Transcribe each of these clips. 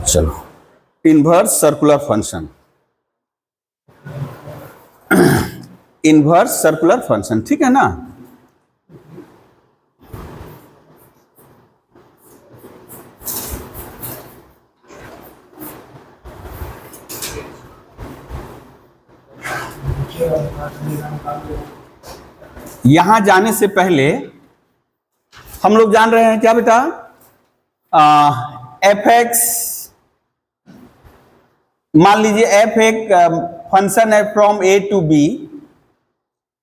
चलो, inverse circular function. Inverse circular function, ठीक है ना। यहां जाने से पहले हम लोग जान रहे हैं क्या बेटा, एफ एक्स, मान लीजिए एफ एक फंक्शन है फ्रॉम ए टू बी,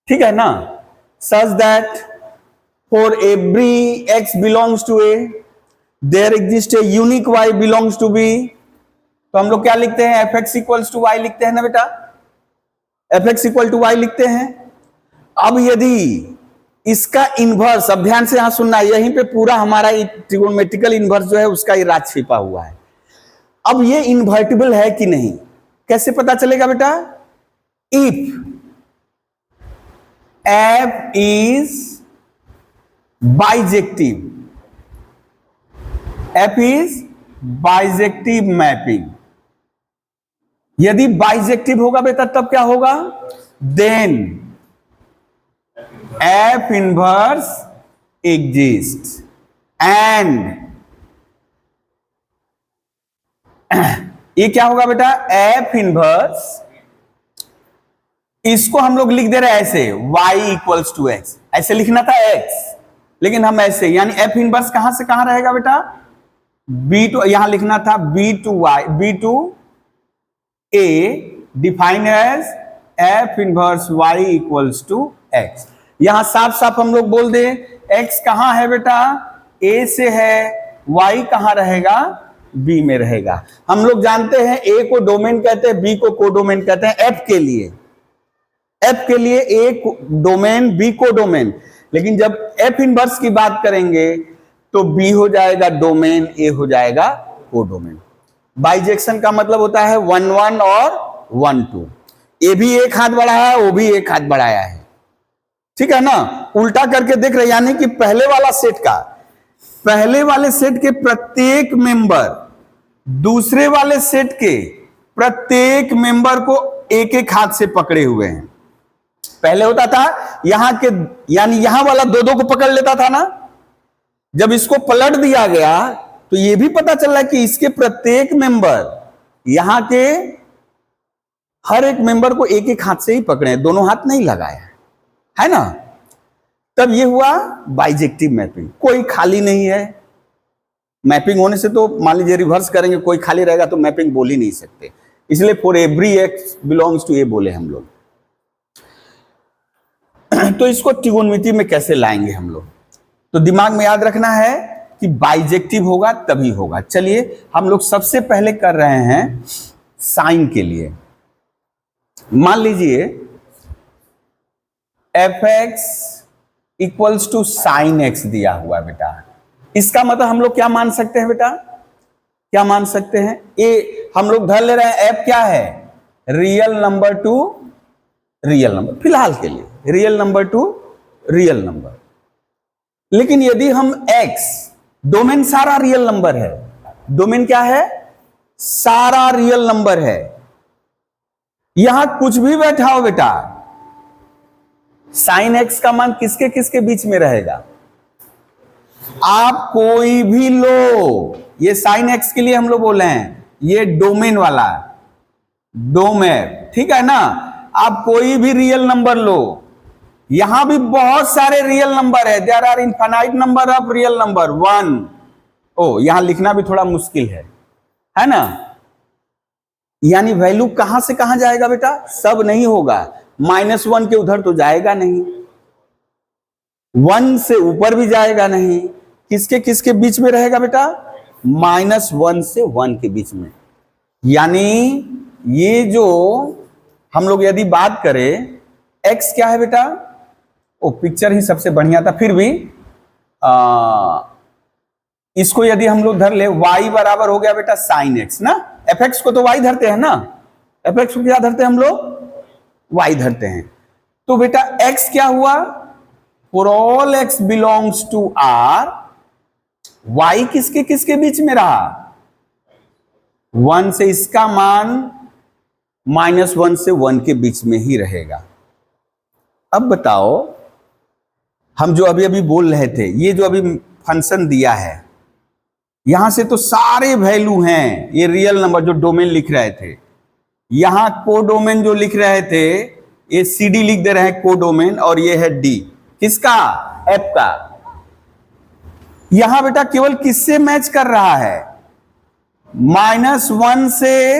ठीक है ना, such that for every x belongs to A there exist a unique y belongs to B. तो हम लोग क्या लिखते हैं, f x equals to y लिखते हैं ना बेटा, f x equal to y लिखते हैं। अब यदि इसका इनवर्स, अब ध्यान से यहां सुनना, यहीं पे पूरा हमारा ट्रिगोनोमेट्रिकल इनवर्स जो है उसका राज छिपा हुआ है। अब ये इन्वर्टिबल है कि नहीं कैसे पता चलेगा बेटा, if f is bijective, f is bijective mapping. यदि बाइजेक्टिव होगा बेटा तब क्या होगा, then f inverse exist and ये क्या होगा बेटा, एफ इनवर्स, इसको हम लोग लिख दे रहे हैं ऐसे, y इक्वल्स टू एक्स, ऐसे लिखना था x, लेकिन हम ऐसे, यानी एफ इनवर्स कहां से कहां रहेगा बेटा, b टू, यहां लिखना था b to y, b to a define as f inverse y equals to x। यहां साफ साफ हम लोग बोल दे, x कहां है बेटा, a से है, y कहां रहेगा, b में रहेगा। हम लोग जानते हैं a को डोमेन कहते हैं, b को कोडोमेन कहते हैं, f के लिए, f के लिए a डोमेन, b को डोमेन, लेकिन जब f इनवर्स की बात करेंगे तो b हो जाएगा डोमेन, a हो जाएगा कोडोमेन। बाइजेक्शन का मतलब होता है 1 1 और 1 2, ए भी एक हाथ बढ़ाया है, वो भी एक हाथ बढ़ाया है, ठीक है ना, उल्टा करके देख रहे, यानी कि पहले वाला सेट का, पहले वाले सेट के प्रत्येक मेंबर दूसरे वाले सेट के प्रत्येक मेंबर को एक एक हाथ से पकड़े हुए हैं। पहले होता था यहां के, यानी यहां वाला दो दो को पकड़ लेता था ना, जब इसको पलट दिया गया तो यह भी पता चला कि इसके प्रत्येक मेंबर यहां के हर एक मेंबर को एक एक हाथ से ही पकड़े, दोनों हाथ नहीं लगाया है ना। तब ये हुआ बाइजेक्टिव मैपिंग, कोई खाली नहीं है। मैपिंग होने से तो मान लीजिए रिवर्स करेंगे, कोई खाली रहेगा तो मैपिंग बोल ही नहीं सकते, इसलिए for every x belongs to a बोले हम लोग। तो इसको त्रिकोणमिति में कैसे लाएंगे हम लोग, तो दिमाग में याद रखना है कि बाइजेक्टिव होगा तभी होगा। चलिए हम लोग सबसे पहले कर रहे हैं साइन के लिए। मान लीजिए f x equals to sine x दिया हुआ बेटा, इसका मतलब हम लोग क्या मान सकते हैं बेटा, क्या मान सकते हैं, ए हम लोग धर ले रहे हैं, एफ क्या है, real number two real number, फिलहाल के लिए real number two real number. लेकिन यदि हम x, डोमेन सारा रियल नंबर है, डोमेन क्या है, सारा रियल नंबर है, यहां कुछ भी बैठा हो बेटा, साइन एक्स का मान किसके किसके बीच में रहेगा, आप कोई भी लो, ये साइन एक्स के लिए हम लोग बोले हैं, ये डोमेन वाला डोमेन, ठीक है ना। आप कोई भी रियल नंबर लो, यहां भी बहुत सारे रियल नंबर है, there are infinite number of real number, 1, ओ यहां लिखना भी थोड़ा मुश्किल है ना। यानी वैल्यू कहां से कहां जाएगा बेटा, सब नहीं होगा, -1 के उधर तो जाएगा नहीं, 1 से ऊपर भी जाएगा नहीं, किसके किसके बीच में रहेगा बेटा, -1 से 1 के बीच में। यानी ये जो हम लोग यदि बात करें, x क्या है बेटा, ओ पिक्चर ही सबसे बढ़िया था, फिर भी इसको यदि हम लोग धर ले, y बराबर हो गया बेटा साइन एक्स ना, एफ एक्स को तो y धरते हैं ना, एफ एक्स को क्या धरते हैं हम लोग, y धरते हैं। तो बेटा x क्या हुआ, for all x belongs to r, y किसके किसके बीच में रहा, 1 से इसका मान -1 से 1 के बीच में ही रहेगा। अब बताओ, हम जो अभी अभी बोल रहे थे, ये जो अभी फंक्शन दिया है, यहां से तो सारे वैल्यू हैं, ये रियल नंबर जो डोमेन लिख रहे थे, यहां कोडोमेन जो लिख रहे थे, ये CD लिख दे रहे हैं कोडोमेन, और ये है D, किसका? F का। यहां बेटा केवल किससे मैच कर रहा है? -1 से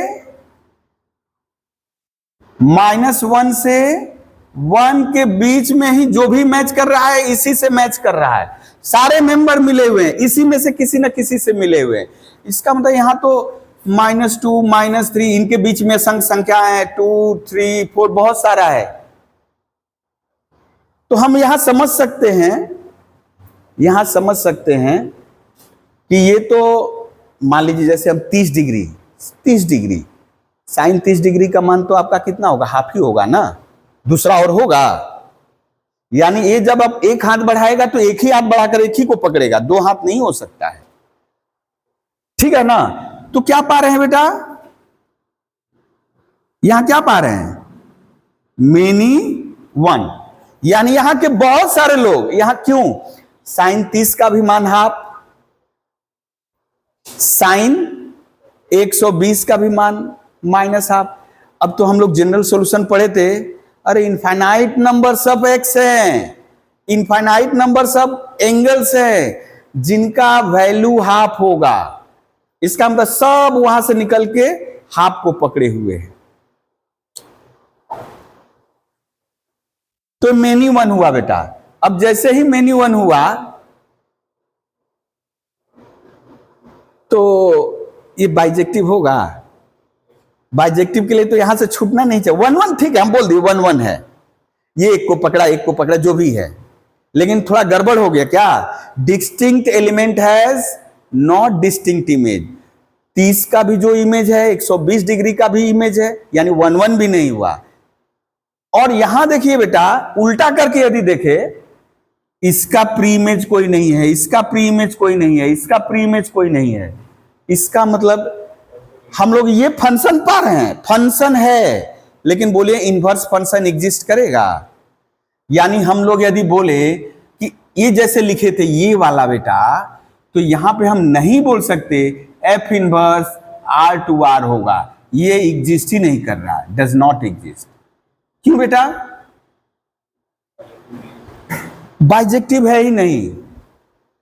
1 के बीच में ही जो भी मैच कर रहा है, इसी से मैच कर रहा है। सारे मेंबर मिले हुए हैं, इसी में से किसी न किसी से मिले हुए हैं। इसका मतलब यहां तो -2, -3, इनके बीच में संख्या है 2, 3, 4, बहुत सारा है। तो हम यहां समझ सकते हैं कि ये तो मान लीजिए जैसे हम 30 डिग्री साइन 30 डिग्री का मान तो आपका कितना होगा? हाफ ही होगा ना, दूसरा और होगा। यानी ये जब आप एक हाथ बढ़ाएगा तो एक ही हाथ बढ़ाकर एक ही को पकड़ेगा, दो हाथ नहीं हो सकता है, ठीक है ना? तो क्या पा रहे हैं बेटा? यहां क्या पा रहे हैं? मेनी वन, यानी यहां के बहुत सारे लोग। यहां क्यों? साइन 30 का भी मान हाफ, साइन 120 का भी मान -हाफ। अब तो हम लोग जनरल सॉल्यूशन पढ़े थे, अरे इनफाइनाइट नंबर सब एक्स है, इनफाइनाइट नंबर सब एंगल्स है जिनका वैल्यू हाफ होगा। इसका मतलब सब वहां से निकल के हाफ को पकड़े हुए हैं। तो मेनी वन हुआ बेटा। अब जैसे ही मेनी वन हुआ तो ये बाइजेक्टिव होगा। बाइजेक्टिव के लिए तो यहां से छूटना नहीं चाहिए। 1-1 ठीक है, हम बोल दिए 1-1 है, ये एक को पकड़ा जो भी है, लेकिन थोड़ा गड़बड़ हो गया। क्या? Distinct element has not distinct image. 30 का भी जो इमेज है 120 डिग्री का भी इमेज है, यानी 1-1 भी नहीं हुआ। और यहां देखिए बेटा, उल्टा करके यदि देखे, इसका प्री इमेज कोई नहीं है, इसका प्री इमेज कोई नहीं है, इसका प्री इमेज कोई नहीं है। इसका मतलब हम लोग ये फंक्शन पा रहे हैं, फंक्शन है, लेकिन बोले इनवर्स फंक्शन एग्जिस्ट करेगा? यानी हम लोग यदि बोले कि ये जैसे लिखे थे ये वाला बेटा, तो यहां पे हम नहीं बोल सकते F इनवर्स R/R होगा, ये एग्जिस्ट ही नहीं कर रहा, डज नॉट एग्जिस्ट। क्यों बेटा? बाइजेक्टिव है ही नहीं।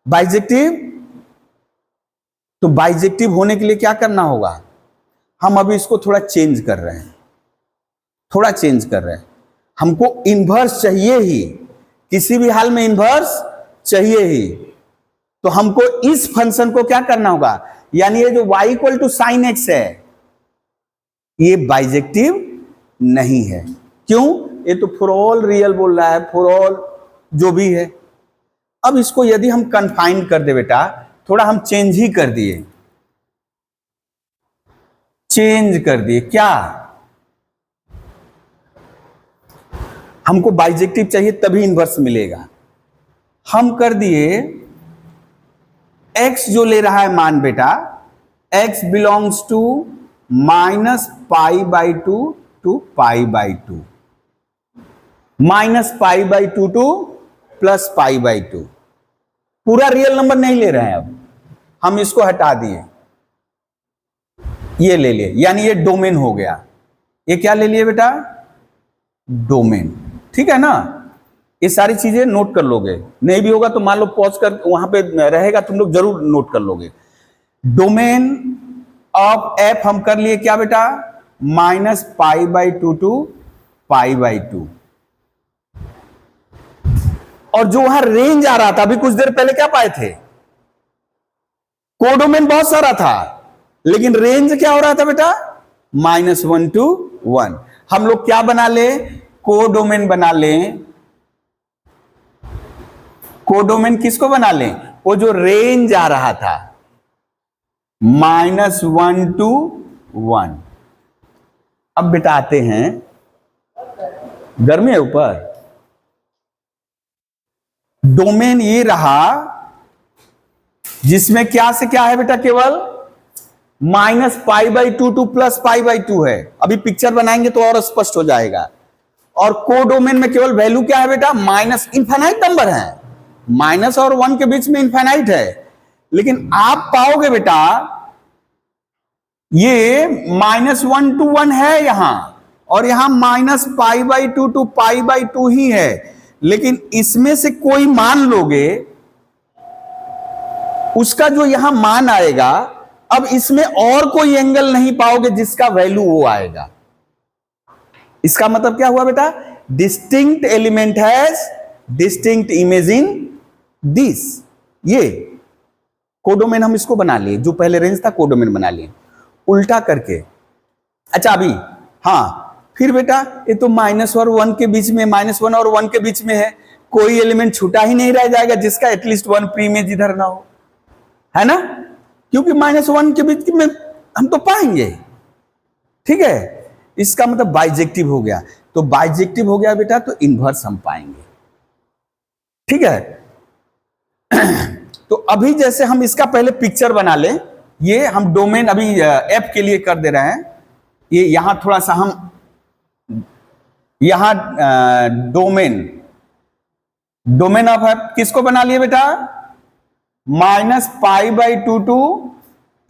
बाइजेक्टिव, तो बाइजेक्टिव होने के लिए क्या करना होगा? हम अभी इसको थोड़ा चेंज कर रहे हैं, हमको इनवर्स चाहिए ही, किसी भी हाल में इनवर्स चाहिए ही। तो हमको इस फंक्शन को क्या करना होगा? यानी ये जो y = sin x है, ये बाइजेक्टिव नहीं है। क्यों? ये तो फॉर ऑल रियल बोल रहा है, फॉर ऑल जो भी है। अब इसको यदि हम कन्फाइन कर दे बेटा, थोड़ा हम चेंज ही कर दिए, क्या? हमको बाइजेक्टिव चाहिए तभी इनवर्स मिलेगा। हम कर दिए x जो ले रहा है मान बेटा, x belongs to -π/2 to π/2, -π/2 to +π/2। पूरा रियल नंबर नहीं ले रहे हैं, अब हम इसको हटा दिए, ये ले लिए, यानी ये डोमेन हो गया। ये क्या ले लिए बेटा? डोमेन, ठीक है ना? ये सारी चीजें नोट कर लोगे, नहीं भी होगा तो मान लो पॉज कर, वहां पे रहेगा, तुम लोग जरूर नोट कर लोगे। डोमेन ऑफ F हम कर लिए क्या बेटा? -π/2 to π/2। और जो वहां रेंज आ रहा था, अभी कुछ देर पहले क्या पाए थे? कोडोमेन बहुत सारा था, लेकिन रेंज क्या हो रहा था बेटा? -1 to 1। हम लोग क्या बना ले? कोडोमेन बना लें। कोडोमेन किसको बना लें? वो जो रेंज आ रहा था -1 to 1। अब बेटा आते हैं, गर्मी है ऊपर, डोमेन ये रहा जिसमें क्या से क्या है बेटा? केवल -π/2 टू +π/2 है। अभी पिक्चर बनाएंगे तो और स्पष्ट हो जाएगा। और कोडोमेन में केवल वैल्यू क्या है बेटा, माइनस, इनफाइनाइट नंबर है, माइनस और 1 के बीच में इनफाइनाइट है। लेकिन आप पाओगे बेटा ये -1 to 1 है यहां, और यहां -π/2 टू π/2 ही है। लेकिन इसमें से कोई मान लोगे, उसका जो यहां मान आएगा, अब इसमें और कोई एंगल नहीं पाओगे जिसका वैल्यू वो आएगा। इसका मतलब क्या हुआ बेटा, distinct element has distinct image in this. ये कोडोमेन हम इसको बना लिए, जो पहले रेंज था कोडोमेन बना लिए उल्टा करके। अच्छा अभी हाँ, फिर बेटा ये तो -1 और 1 के बीच में, -1 और 1 के बीच में है, कोई एलिमेंट छूटा ही नहीं रह जाएगा जिसका एटलीस्ट 1 प्री इमेज इधर ना हो, है ना, क्योंकि -1 के बीच में हम तो पाएंगे। ठीक है, इसका मतलब बाइजेक्टिव हो गया। तो बाइजेक्टिव हो गया बेटा, तो इनवर्स हम पाएंगे। ठीक है, तो अभी जैसे हम इसका पहले पिक्चर बना लें, ये हम डोमेन अभी एफ के लिए कर दे रहे हैं। ये यहां थोड़ा सा हम यहां डोमेन ऑफ एफ किसको बना लिए बेटा, -π/2 टू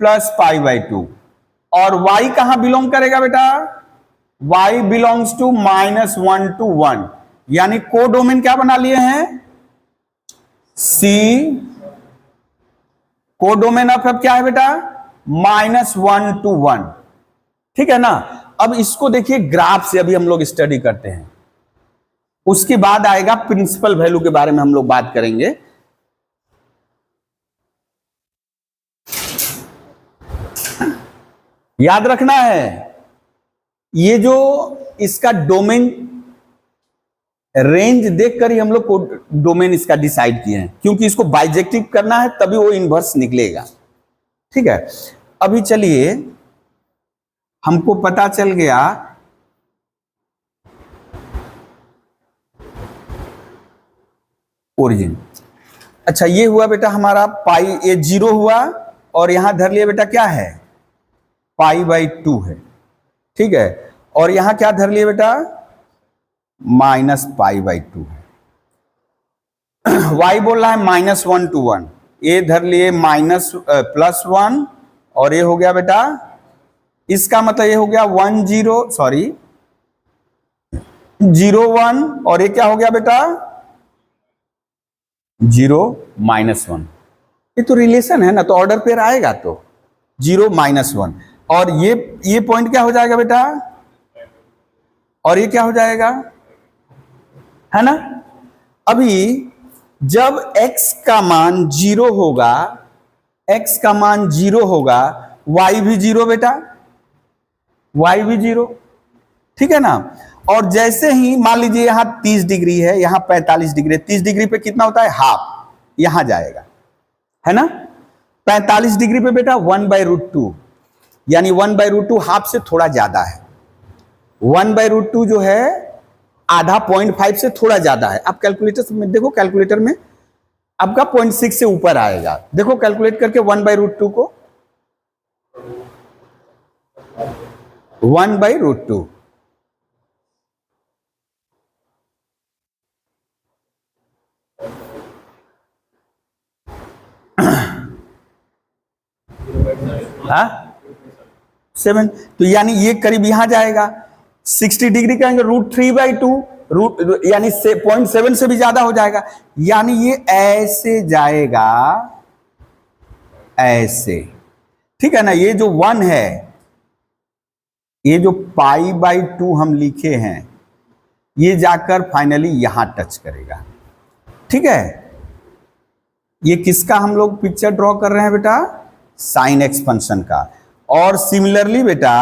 +π/2। और y कहां बिलोंग करेगा बेटा, y बिलोंग्स टू -1 to 1, यानी कोडोमेन क्या बना लिए हैं, C। कोडोमेन ऑफ एफ क्या है बेटा, -1 to 1। ठीक है ना। अब इसको देखिए ग्राफ से अभी हम लोग स्टडी करते हैं, उसके बाद आएगा प्रिंसिपल वैल्यू के बारे में हम लोग बात करेंगे। याद रखना है, ये जो इसका डोमेन रेंज देखकर ही हम लोग को डोमेन इसका डिसाइड किए हैं, क्योंकि इसको बाइजेक्टिव करना है तभी वो इनवर्स निकलेगा। ठीक है, अभी चलिए हमको पता चल गया ओरिजिन। अच्छा ये हुआ बेटा हमारा पाई, ये 0 हुआ, और यहां धर लिया बेटा क्या है, π/2 है। ठीक है, और यहां क्या धर लिए बेटा, -π/2 है। y बोल रहा है -1 to 1, ये धर लिए +1, और ये हो गया बेटा, इसका मतलब ये हो गया 1 0 सॉरी 0 1, और ये क्या हो गया बेटा 0 -1। ये तो रिलेशन है ना, तो ऑर्डर पेयर आएगा तो 0 -1, और ये पॉइंट क्या हो जाएगा बेटा, और ये क्या हो जाएगा, है ना। अभी जब x का मान 0 होगा, x का मान 0 होगा, y भी 0 बेटा, y भी 0। ठीक है ना। और जैसे ही मान लीजिए यहां 30 डिग्री है, यहां 45 डिग्री, 30 डिग्री पे कितना होता है, हाफ, यहां जाएगा, है ना। 45 डिग्री पे बेटा 1/√2, यानी 1/√2 हाफ से थोड़ा ज्यादा है। 1/√2 जो है आधा 0.5 से थोड़ा ज्यादा है। आप कैलकुलेटर में देखो, कैलकुलेटर में आपका 0.6 से ऊपर आएगा। देखो कैलकुलेट करके 1/√2 को, 1/√2, हाँ 7, तो यानी ये करीब यहां जाएगा। 60 डिग्री कहेंगे √3/2, यानी 0.7 से भी ज्यादा हो जाएगा, यानी ये ऐसे जाएगा, ऐसे। ठीक है ना। ये जो 1 है, ये जो π/2 हम लिखे हैं, ये जाकर फाइनली यहां टच करेगा। ठीक है, ये किसका हम लोग पिक्चर ड्रॉ कर रहे हैं बेटा, साइन एक्सपेंशन का। और सिमिलरली बेटा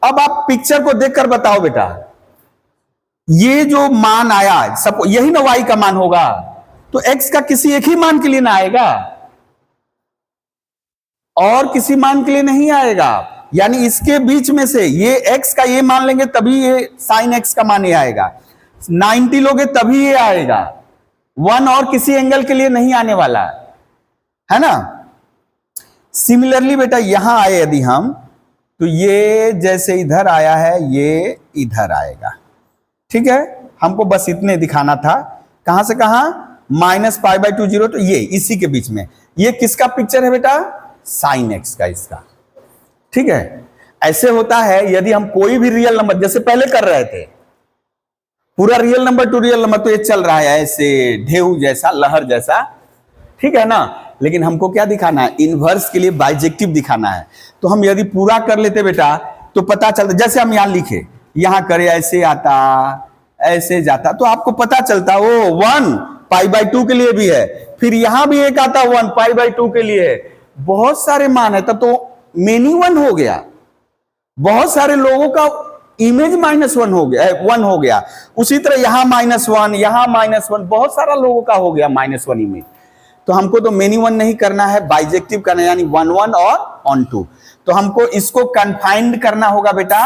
अब आप पिक्चर को देखकर बताओ बेटा, ये जो मान आया, सब यही ना y का मान होगा, तो x का किसी एक ही मान के लिए ना आएगा, और किसी मान के लिए नहीं आएगा। यानी इसके बीच में से ये x का ये मान लेंगे तभी ये साइन x का मान ये आएगा, 90 लोगे तभी ये आएगा, 1 और किसी एंगल के लिए नहीं आने वाला है ना। सिमिलरली बेटा यहां आए यदि हम, तो ये जैसे इधर आया है ये इधर आएगा। ठीक है, हमको बस इतने दिखाना था। कहां से कहां, -π/2 0, तो ये इसी के बीच में। ये किसका पिक्चर है बेटा, साइन एक्स का इसका। ठीक है, ऐसे होता है यदि हम कोई भी रियल नंबर, जैसे पहले कर रहे थे पूरा real number two real number, तो ये चल रहा है ऐसे ढेउ जैसा, लहर जैसा। ठीक है ना, लेकिन हमको क्या दिखाना है, इनवर्स के लिए बाइजेक्टिव दिखाना है। तो हम यदि पूरा कर लेते बेटा तो पता चलता, जैसे हम यहां लिखे, यहां करे ऐसे आता ऐसे जाता, तो आपको पता चलता वो 1 π/2 के लिए भी है, फिर यहां भी एक आता 1 π/2 के लिए है। बहुत सारे मान है, तब तो मेनी 1 हो गया, बहुत सारे लोगों का इमेज -1 हो गया, 1 हो गया। उसी तरह यहां -1, यहां -1, बहुत सारा लोगों का हो गया -1 इमेज। तो हमको तो मेनी 1 नहीं करना है, बाइजेक्टिव करना है, यानी 1 1 और ऑन 2। तो हमको इसको कन्फाइंड करना होगा बेटा।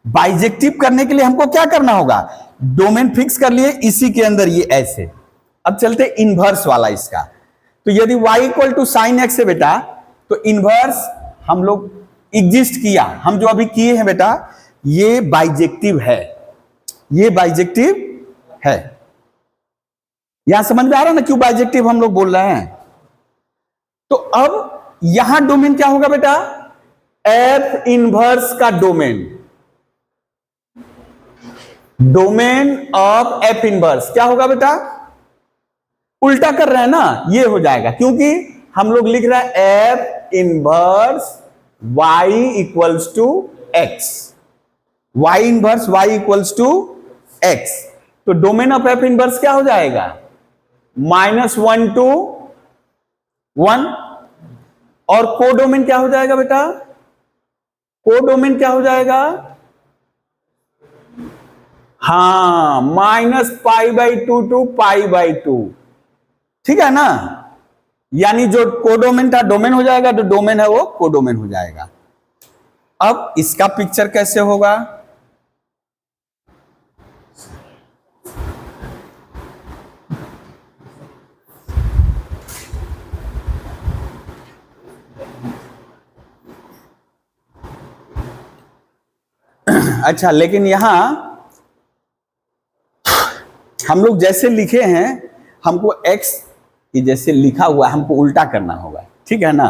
बाइजेक्टिव करने के लिए हमको क्या करना होगा, डोमेन फिक्स कर लिए इसी के अंदर, ये ऐसे। अब चलते इनवर्स वाला इसका। तो यदि y = sin x है बेटा, तो इनवर्स हम लोग एग्जिस्ट किया, हम जो अभी किए हैं बेटा, ये बाइजेक्टिव है, ये बाइजेक्टिव है। यहां समझ में आ रहा है ना क्यों बाइजेक्टिव हम लोग बोल रहे हैं। तो अब यहां डोमेन क्या होगा बेटा, एफ इनवर्स का domain, domain of F inverse क्या होगा बेटा, उल्टा कर रहे हैं ना, ये हो जाएगा, क्योंकि हम लोग लिख रहे हैं F inverse y = x, y inverse y = x। तो डोमेन ऑफ एफ इनवर्स क्या हो जाएगा, -1 to 1। और कोडोमेन क्या हो जाएगा बेटा, कोडोमेन क्या हो जाएगा, हाँ, -π/2 to π/2। ठीक है ना, यानी जो कोडोमेन था डोमेन हो जाएगा, जो डोमेन है वो कोडोमेन हो जाएगा। अब इसका पिक्चर कैसे होगा, अच्छा, लेकिन यहां हम लोग जैसे लिखे हैं, हमको x जैसे लिखा हुआ हमको उल्टा करना होगा। ठीक है ना,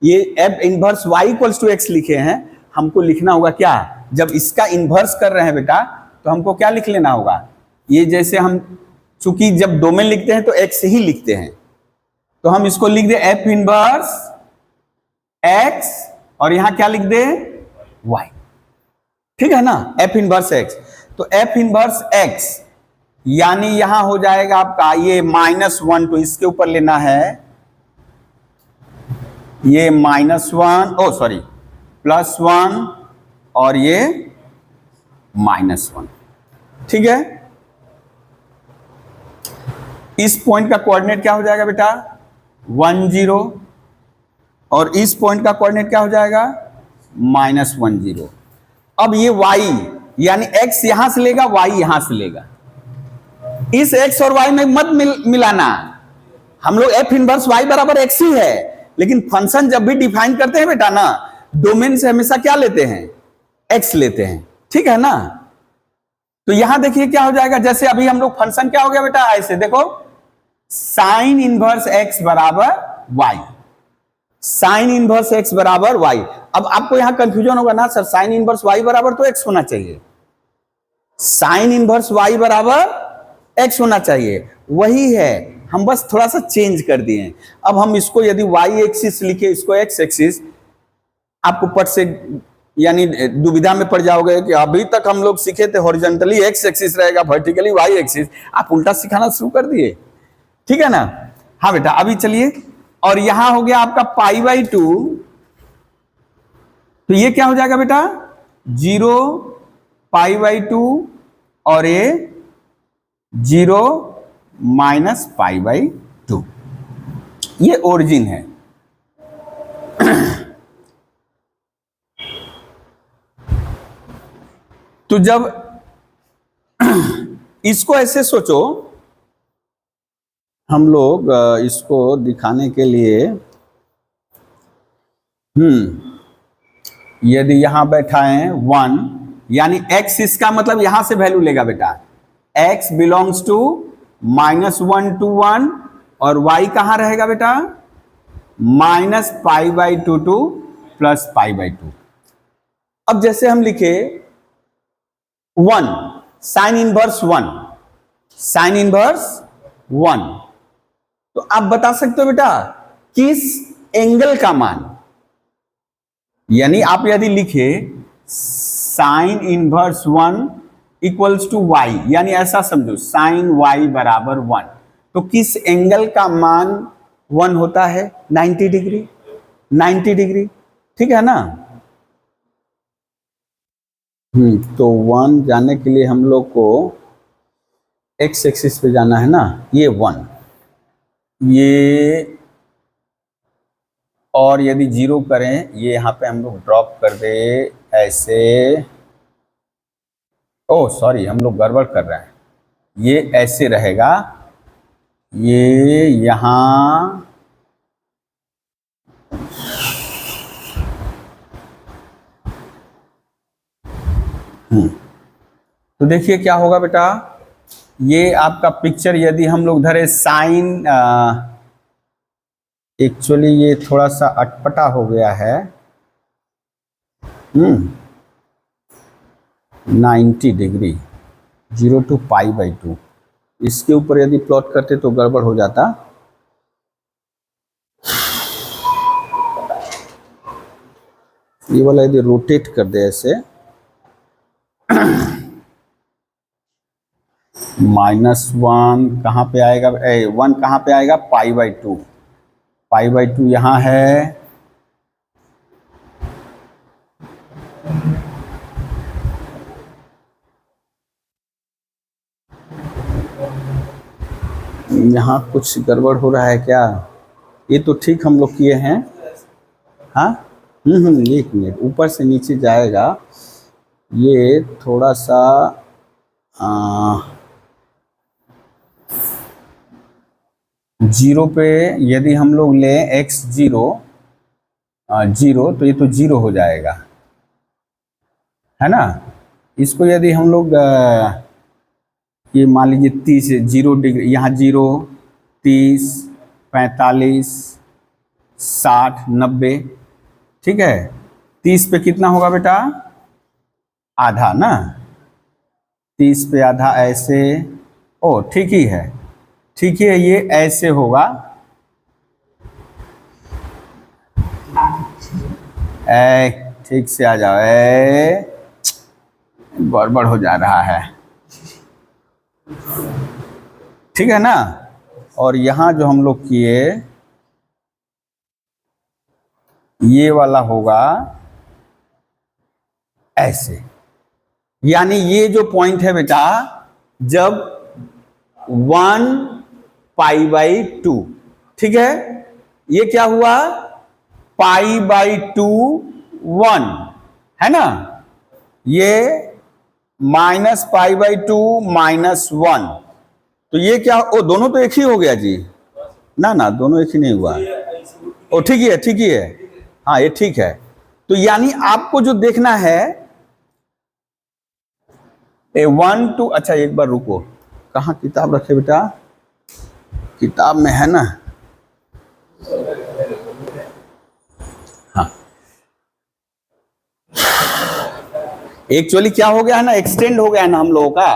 ये एफ इनवर्स y = x लिखे हैं, हमको लिखना होगा क्या, जब इसका इनवर्स कर रहे हैं बेटा, तो हमको क्या लिख लेना होगा, ये जैसे हम चूंकि जब डोमेन लिखते हैं तो x ही लिखते हैं, तो हम इसको लिख दे एफ इनवर्स x, और यहां क्या लिख दे y। ठीक है ना, एफ इनवर्स x। तो एफ इनवर्स x यानी यहां हो जाएगा आपका ये -1, तो इसके ऊपर लेना है ये -1, ओ सॉरी +1, और ये -1। ठीक है, इस पॉइंट का कोऑर्डिनेट क्या हो जाएगा बेटा, 1 0, और इस पॉइंट का कोऑर्डिनेट क्या हो जाएगा, -1 0। अब ये y यानी x यहां से लेगा, y यहां से लेगा, इस x और y में मत मिलाना। हम लोग एफ इनवर्स y = x ही है, लेकिन फंक्शन जब भी डिफाइन करते हैं बेटा ना, डोमेन से हमेशा क्या लेते हैं, x लेते हैं। ठीक है ना, तो यहां देखिए क्या हो जाएगा, जैसे अभी हम लोग फंक्शन क्या हो गया बेटा, ऐसे देखो, sine inverse x = y, sine inverse x = y। अब आपको यहां कंफ्यूजन होगा ना, सर साइन इनवर्स y = तो x होना चाहिए, साइन इनवर्स y = x होना चाहिए, वही है, हम बस थोड़ा सा चेंज कर दिए। अब हम इसको यदि y एक्सिस लिखे, इसको x एक्सिस, आपको पट से यानी दुविधा में पड़ जाओगे कि अभी तक हम लोग सीखे थे हॉरिजॉन्टली x एक्सिस रहेगा, वर्टिकली y एक्सिस, आप उल्टा सिखाना शुरू कर दिए। ठीक है ना, हाँ बेटा, अभी चलिए, और यहां हो गया आपका π/2, तो ये क्या हो जाएगा बेटा, 0 π/2, और ये 0 -π/2, ये ओरिजिन है। तो जब इसको ऐसे सोचो, हम लोग इसको दिखाने के लिए यदि यहां बैठा है 1, यानी x, इसका मतलब यहां से वैल्यू लेगा बेटा, x बिलोंग्स टू -1 to 1, और y कहां रहेगा बेटा, -π/2 to +π/2। अब जैसे हम लिखे 1 साइन इनवर्स 1, साइन इनवर्स 1, तो आप बता सकते हो बेटा किस एंगल का मान, यानी आप यदि लिखे sine inverse 1 equals to y, यानी ऐसा समझो साइन y बराबर 1, तो किस एंगल का मान 1 होता है, 90 डिग्री, 90 डिग्री, ठीक है ना। तो 1 जाने के लिए हम लोग को x एक्सिस पे जाना है ना, ये 1, ये, और यदि 0 करें, ये यहाँ पे हम लोग ड्रॉप कर दे ऐसे, ओह सॉरी हम लोग गड़बड़ कर रहे हैं, ये ऐसे रहेगा, ये यहाँ तो देखिए क्या होगा बेटा, ये आपका पिक्चर यदि हम लोग धरे साइन, एक्चुअली ये थोड़ा सा अटपटा हो गया है, 90 डिग्री 0 to π/2, इसके ऊपर यदि प्लॉट करते तो गड़बड़ हो जाता। ये वाला यदि रोटेट कर दे ऐसे, -1 कहाँ पे आएगा, 1 कहाँ पे आएगा, π/2, π/2 यहाँ है, यहाँ कुछ गड़बड़ हो रहा है क्या, ये तो ठीक हम लोग किए हैं, हाँ, एक मिनट, ऊपर से नीचे जाएगा, ये थोड़ा सा 0 पे यदि हम लोग लें x 0, 0, तो ये तो 0 हो जाएगा, है ना। इसको यदि हम लोग ये मान लीजिए 30, 0 डिग्री, यहाँ 0, 30, 45, 60, 90, ठीक है, 30 पे कितना होगा बेटा, आधा ना, 30 पे आधा ऐसे, ओ ठीक ही है, ठीक है, ये ऐसे होगा, ठीक से आ जाओ, गड़बड़ हो जा रहा है, ठीक है ना। और यहां जो हम लोग किए, ये वाला होगा ऐसे, यानी ये जो पॉइंट है बेटा, जब 1π/2, ठीक है, ये क्या हुआ, π/2 1, है ना, ये -π/2 -1, तो ये क्या, ओ दोनों तो एक ही हो गया जी, ना ना दोनों एक ही नहीं हुआ, ओ ठीक ही है, ठीक ही है, हाँ ये ठीक है। तो यानी आपको जो देखना है 1 to, अच्छा एक बार रुको, कहाँ किताब रखे बेटा, किताब में है ना, हाँ, एक्चुअली क्या हो गया है ना, एक्सटेंड हो गया है ना हम लोगों का,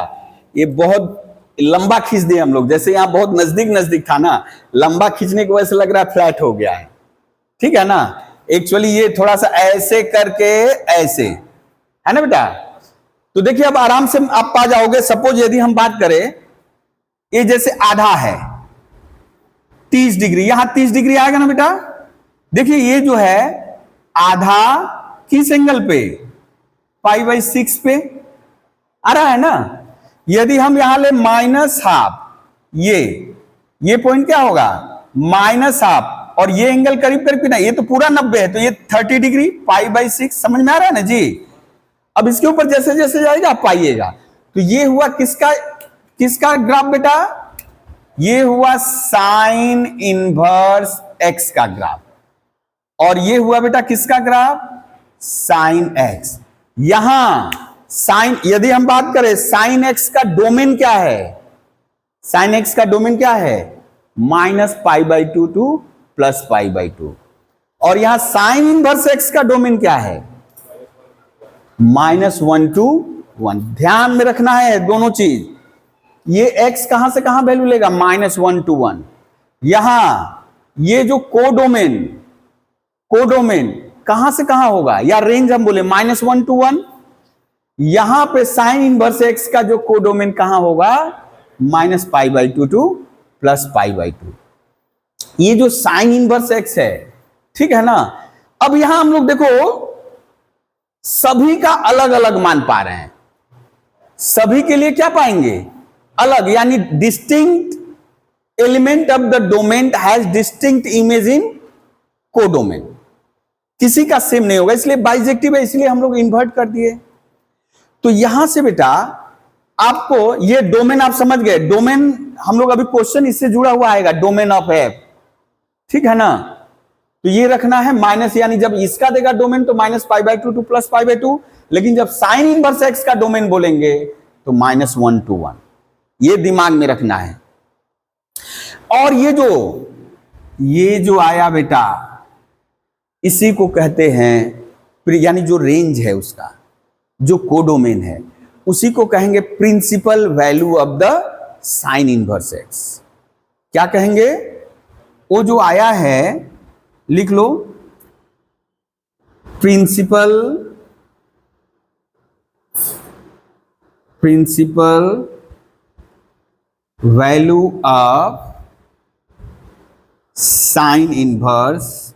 ये बहुत लंबा खींच दिए हम लोग, जैसे यहाँ बहुत नजदीक नजदीक था ना, लंबा खींचने की वजह से लग रहा है फ्लैट हो गया है, ठीक है ना। एक्चुअली ये थोड़ा सा ऐसे करके ऐसे, है ना बेटा, तो देखिए अब आराम से आप पा जाओगे। सपोज यदि हम बात करें, ये जैसे आधा है 30 डिग्री, यहां 30 डिग्री आएगा ना बेटा, देखिए ये जो है आधा किस एंगल पे, π/6 पे आ रहा है ना। यदि हम यहां ले -½ ये पॉइंट क्या होगा, -½ और ये एंगल करीब करीब ना, ये तो पूरा 90 है, तो ये 30 डिग्री, π/6, समझ में आ रहा है ना जी। अब इसके ऊपर जैसे जैसे जाएगा आप पाइएगा, तो ये हुआ किसका ग्राफ बेटा, ये हुआ साइन इनवर्स x का ग्राफ, और ये हुआ बेटा किसका ग्राफ, साइन एक्स। यहां साइन, यदि हम बात करें साइन एक्स का डोमेन क्या है, साइन एक्स का डोमेन क्या है, -π/2 टू +π/2, और यहां साइन इनवर्स एक्स का डोमेन क्या है, -1 to 1। ध्यान में रखना है दोनों चीज, ये x कहां से कहां वैल्यू लेगा, -1 to 1। यहां ये जो कोडोमेन, कोडोमेन कहां से कहां होगा, या रेंज हम बोले -1 to 1, यहां पे साइन इनवर्स एक्स का जो कोडोमेन कहां होगा, -π/2 टू +π/2। ये जो साइन इनवर्स एक्स है, ठीक है ना। अब यहां हम लोग देखो सभी का अलग अलग मान पा रहे हैं, सभी के लिए क्या पाएंगे, अलग, यानी distinct element of the domain has distinct image in codomain, किसी का सेम नहीं होगा, इसलिए बाइजेक्टिव है, इसलिए हम लोग इन्वर्ट कर दिए। तो यहां से बेटा आपको ये डोमेन आप समझ गए, डोमेन हम लोग अभी क्वेश्चन इससे जुड़ा हुआ आएगा, डोमेन ऑफ एफ, ठीक है ना। तो ये रखना है माइनस, यानी जब इसका देगा डोमेन तो -π/2 टू +π/2, लेकिन जब साइन इनवर्स एक्स का डोमेन बोलेंगे तो -1 to 1, ये दिमाग में रखना है। और ये जो आया बेटा, इसी को कहते हैं, यानी जो रेंज है उसका, जो कोडोमेन है, उसी को कहेंगे principal value of the sine inverse x. क्या कहेंगे, वो जो आया है लिख लो, principal value of sine inverse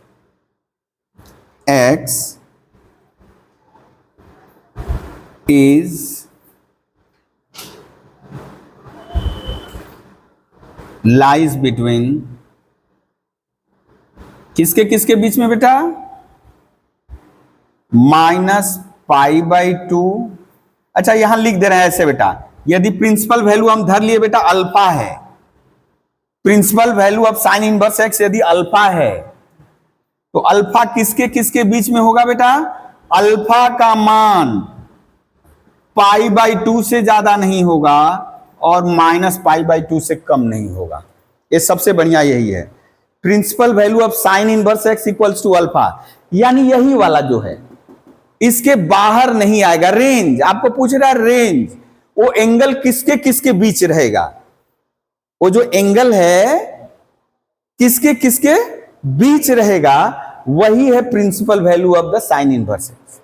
x is lies between किसके किसके बीच में बेटा, -π/2। अच्छा यहां लिख दे रहे हैं ऐसे बेटा, यदि प्रिंसिपल वैल्यू हम धर लिए बेटा अल्फा है, principal value of sine inverse x यदि अल्फा है, तो अल्फा किसके किसके बीच में होगा बेटा, अल्फा का मान π/2 से ज्यादा नहीं होगा और -π/2 से कम नहीं होगा। ये सबसे बढ़िया यही है, principal value of sine inverse x equals to alpha, यानी यही वाला जो है, इसके बाहर नहीं आएगा। रेंज आपको पूछ रहा है, रेंज वो एंगल किसके किसके बीच रहेगा, वो जो एंगल है किसके किसके बीच रहेगा, वही है principal value of the sine inverse x,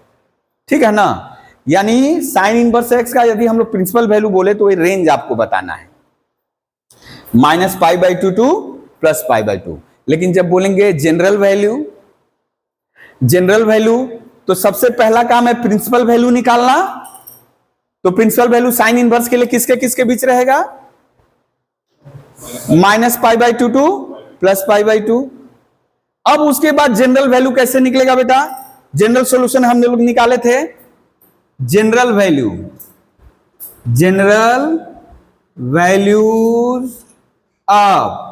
ठीक है ना। यानी साइन इनवर्स एक्स का यदि हम लोग प्रिंसिपल वैल्यू बोले तो ये रेंज आपको बताना है, -π/2 टू +π/2। लेकिन जब बोलेंगे जनरल वैल्यू, तो सबसे पहला काम है प्रिंसिपल वैल्यू निकालना। तो प्रिंसिपल वैल्यू साइन इनवर्स के लिए किसके किसके बीच रहेगा, -π/2 टू +π/2। अब उसके बाद जनरल वैल्यू कैसे निकलेगा बेटा, जनरल सॉल्यूशन हम लोग निकाले थे, जनरल वैल्यूज ऑफ,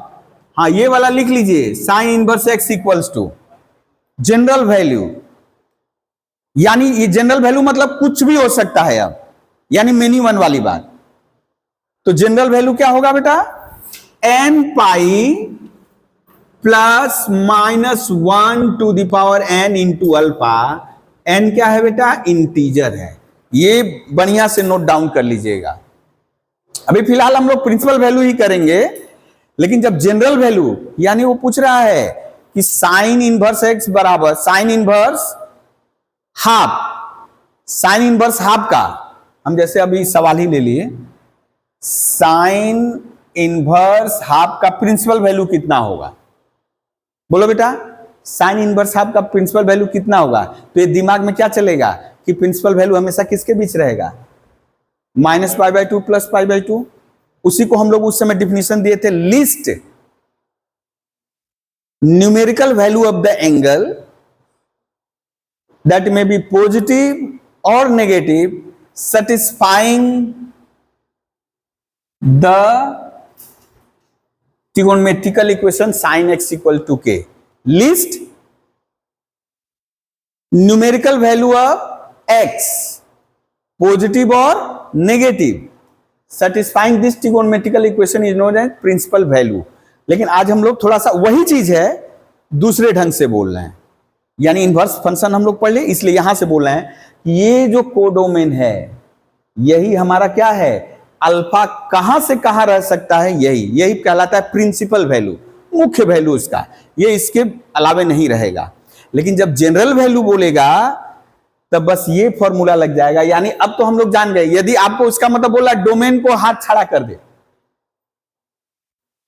हाँ ये वाला लिख लीजिए, sine inverse x equals to general value, यानी ये जनरल वैल्यू मतलब कुछ भी हो सकता है अब, यानी मेनी वन वाली बात। तो जनरल वैल्यू क्या होगा बेटा, n π ±1 to the power n into alpha. n क्या है बेटा, इंटीजर है, ये बढ़िया से नोट डाउन कर लीजिएगा। अभी फिलहाल हम लोग प्रिंसिपल वैल्यू ही करेंगे, लेकिन जब जनरल वैल्यू, यानी वो पूछ रहा है कि साइन इनवर्स एक्स बराबर sine inverse half, sine inverse half का, हम जैसे अभी सवाल ही ले लिए, साइन इनवर्स हाफ का प्रिंसिपल वैल्यू कितना होगा, बोलो बेटा, साइन इनवर्स हाफ का प्रिंसिपल वैल्यू कितना होगा। तो ये दिमाग में क्या चलेगा कि प्रिंसिपल वैल्यू हमेशा किसके बीच रहेगा, -π/2 +π/2। उसी को हम लोग उस समय डिफिनेशन दिए थे, list numerical value of the angle that may be positive और negative satisfying the trigonometrical equation sin x equal to k. List numerical value of x, positive और negative, satisfying this trigonometrical equation is known as principal value. लेकिन आज हम लोग थोड़ा सा वही चीज है दूसरे ढंग से बोल रहे हैं, यानी इनवर्स फंक्शन हम लोग पढ़ लिए, इसलिए यहां से बोल रहे हैं कि ये जो कोडोमेन है यही हमारा क्या है, अल्फा कहां से कहां रह सकता है, यही कहलाता है प्रिंसिपल वैल्यू, मुख्य वैल्यू इसका, ये इसके अलावे नहीं रहेगा। लेकिन जब जनरल वैल्यू बोलेगा तब बस ये फॉर्मूला लग जाएगा। यानी अब तो हम लोग जान गए, यदि आपको उसका मतलब बोला डोमेन को हाथ छड़ा कर दे,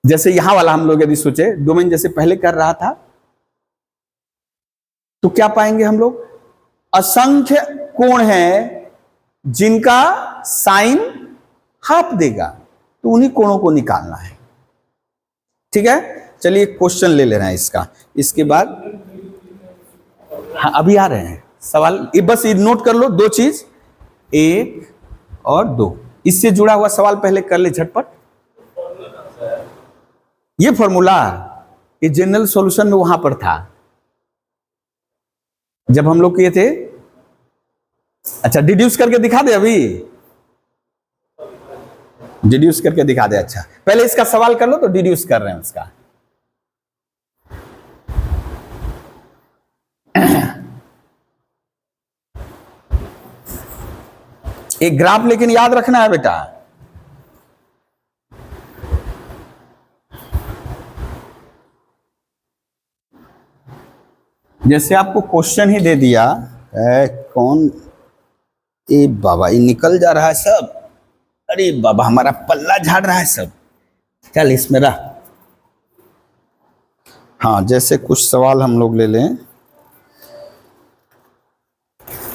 जैसे यहां वाला हम लोग यदि सोचे डोमेन जैसे पहले कर रहा था, तो क्या पाएंगे हम लोग, असंख्य कोण हैं जिनका साइन हाफ देगा, तो उन्हीं कोणों को निकालना है। ठीक है, चलिए क्वेश्चन ले रहे हैं इसका, इसके बाद हाँ अभी आ रहे हैं सवाल, बस ये नोट कर लो दो चीज, 1 और 2, इससे जुड़ा हुआ सवाल पहले कर ले झटपट। ये फॉर्मूला ये जनरल सॉल्यूशन में वहां पर था जब हम लोग किए थे। अच्छा डिड्यूस करके दिखा दे, अभी डिड्यूस करके दिखा दे। अच्छा पहले इसका सवाल कर लो, तो डिड्यूस कर रहे हैं उसका। एक ग्राफ लेकिन याद रखना है बेटा, जैसे आपको क्वेश्चन ही दे दिया कौन, ए बाबा ये निकल जा रहा है सब, अरे बाबा हमारा पल्ला झाड़ रहा है सब, चल इसमें रह। हाँ जैसे कुछ सवाल हम लोग ले लें,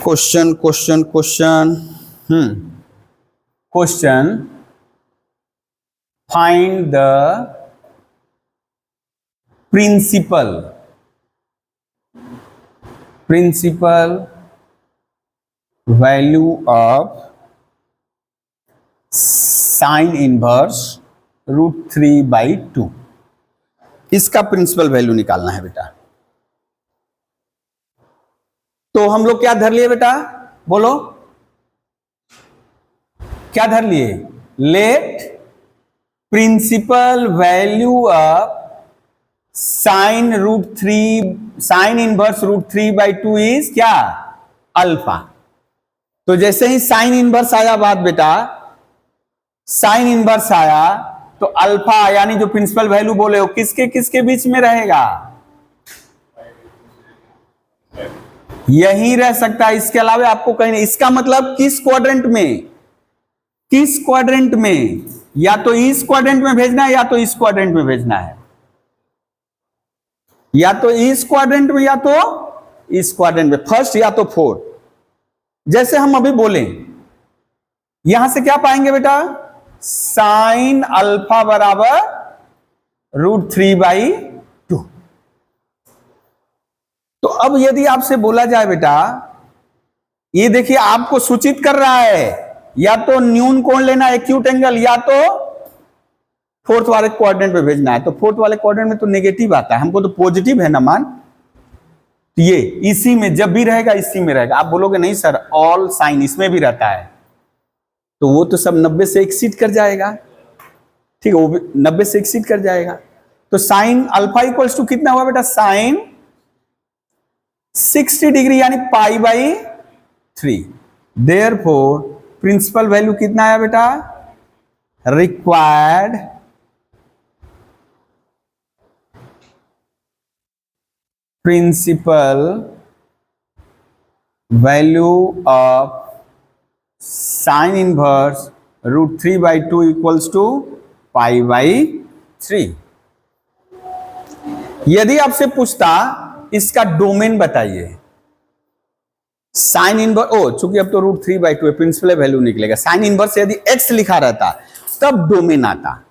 question question question question, find the principal value of sine inverse √3/2, इसका प्रिंसिपल वैल्यू निकालना है बेटा। तो हम लोग क्या धर लिए बेटा, बोलो क्या धर लिए, let principal value of sine inverse √3/2 is क्या, अल्फा। तो जैसे ही साइन इनवर्स आया बात बेटा, साइन इनवर्स आया तो अल्फा यानी जो प्रिंसिपल वैल्यू बोले हो किसके किसके बीच में रहेगा, यही रह सकता है, इसके अलावा आपको कहीं नहीं। इसका मतलब किस क्वाड्रेंट में, किस क्वाड्रेंट में, या तो इस क्वाड्रेंट में भेजना है या तो इस क्वाड्रेंट में भेजना है, या तो इस क्वाड्रेंट में या तो इस क्वाड्रेंट में, फर्स्ट या तो फोर्थ। जैसे हम अभी बोले यहां से क्या पाएंगे बेटा, साइन अल्फा बराबर √3/2। तो अब यदि आपसे बोला जाए बेटा, ये देखिए आपको सूचित कर रहा है या तो न्यून कोण लेना एक्यूट एंगल, या तो फोर्थ वाले क्वाड्रेंट में भेजना है। तो फोर्थ वाले क्वाड्रेंट में तो नेगेटिव आता है, हमको तो पॉजिटिव है ना मान, तो ये इसी में जब भी रहेगा इसी में रहेगा। आप बोलोगे नहीं सर ऑल साइन इसमें भी रहता है, तो वो तो सब 90 से एक्सीड कर जाएगा, ठीक है, वो 90 से एक्सीड कर जाएगा। तो साइन अल्फा इक्वल्स टू कितना हुआ बेटा, साइन 60 डिग्री यानी π/3। देयरफॉर प्रिंसिपल वैल्यू कितना आया बेटा, required principal value of sine inverse √3/2 equals to π/3। यदि आपसे पूछता इसका डोमेन बताइए, साइन इनवर्स, चूंकि अब तो √3/2 प्रिंसिपल वैल्यू निकलेगा, साइन इनवर्स यदि x लिखा रहता तब डोमेन आता,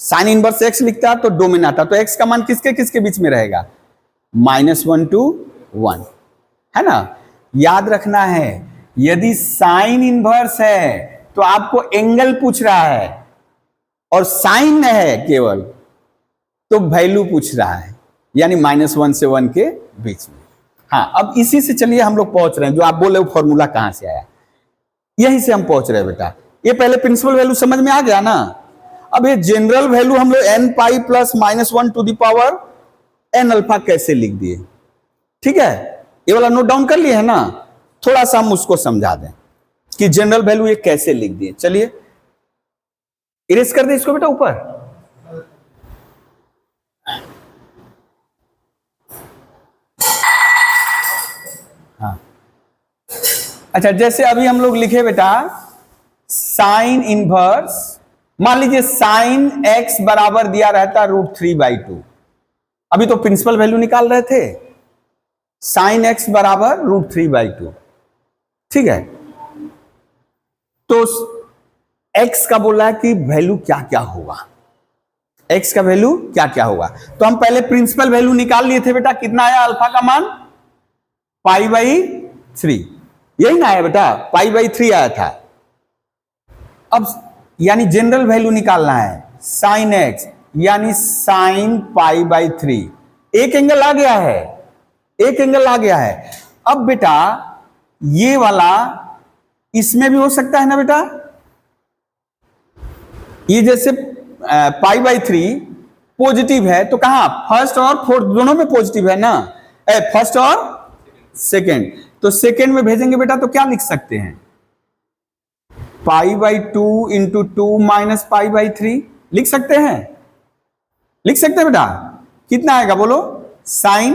साइन इनवर्स x लिखता तो डोमेन आता। तो x का मान किसके किसके बीच में रहेगा, -1 to 1, है ना। याद रखना है यदि साइन इनवर्स है तो आपको एंगल पूछ रहा है, और साइन है केवल तो वैल्यू पूछ रहा है, यानी -1 से 1 के बीच में। हाँ, अब इसी से चलिए हम लोग पहुंच रहे हैं, जो आप बोले वो फॉर्मूला कहां से आया, यहीं से हम पहुंच रहे हैं बेटा। ये पहले प्रिंसिपल वैल्यू समझ में आ गया ना। अब ये जनरल वैल्यू हम लोग n pi plus -1 to the power n alpha कैसे लिख दिए, ठीक है, ये वाला नोट डाउन कर लिए है ना। थोड़ा सा हम उसको समझा दें कि जनरल वैल्यू ये कैसे लिख दिए। चलिए इरेज कर दे इसको बेटा ऊपर। हाँ, अच्छा, जैसे अभी हम लोग लिखे बेटा साइन इनवर्स, मान लीजिए साइन x बराबर दिया रहता √3/2। अभी तो प्रिंसिपल वैल्यू निकाल रहे थे, साइन x बराबर √3/2, ठीक है। तो x का बोला है कि वैल्यू क्या क्या होगा, x का वैल्यू क्या क्या होगा। तो हम पहले प्रिंसिपल वैल्यू निकाल लिए थे बेटा, कितना आया अल्फा का मान π/3, यही ना आया बेटा, π/3 आया था। अब यानी जनरल वैल्यू निकालना है साइन x यानी साइन π/3, एक एंगल आ गया है, एक एंगल आ गया है। अब बेटा ये वाला इसमें भी हो सकता है ना बेटा, ये जैसे π/3 पॉजिटिव है तो कहां फर्स्ट और फोर्थ दोनों में पॉजिटिव है ना, फर्स्ट और सेकेंड, तो सेकेंड में भेजेंगे बेटा तो क्या लिख सकते हैं, π/2 इंटू 2 माइनस π/3 लिख सकते हैं, लिख सकते हैं बेटा। कितना आएगा बोलो, साइन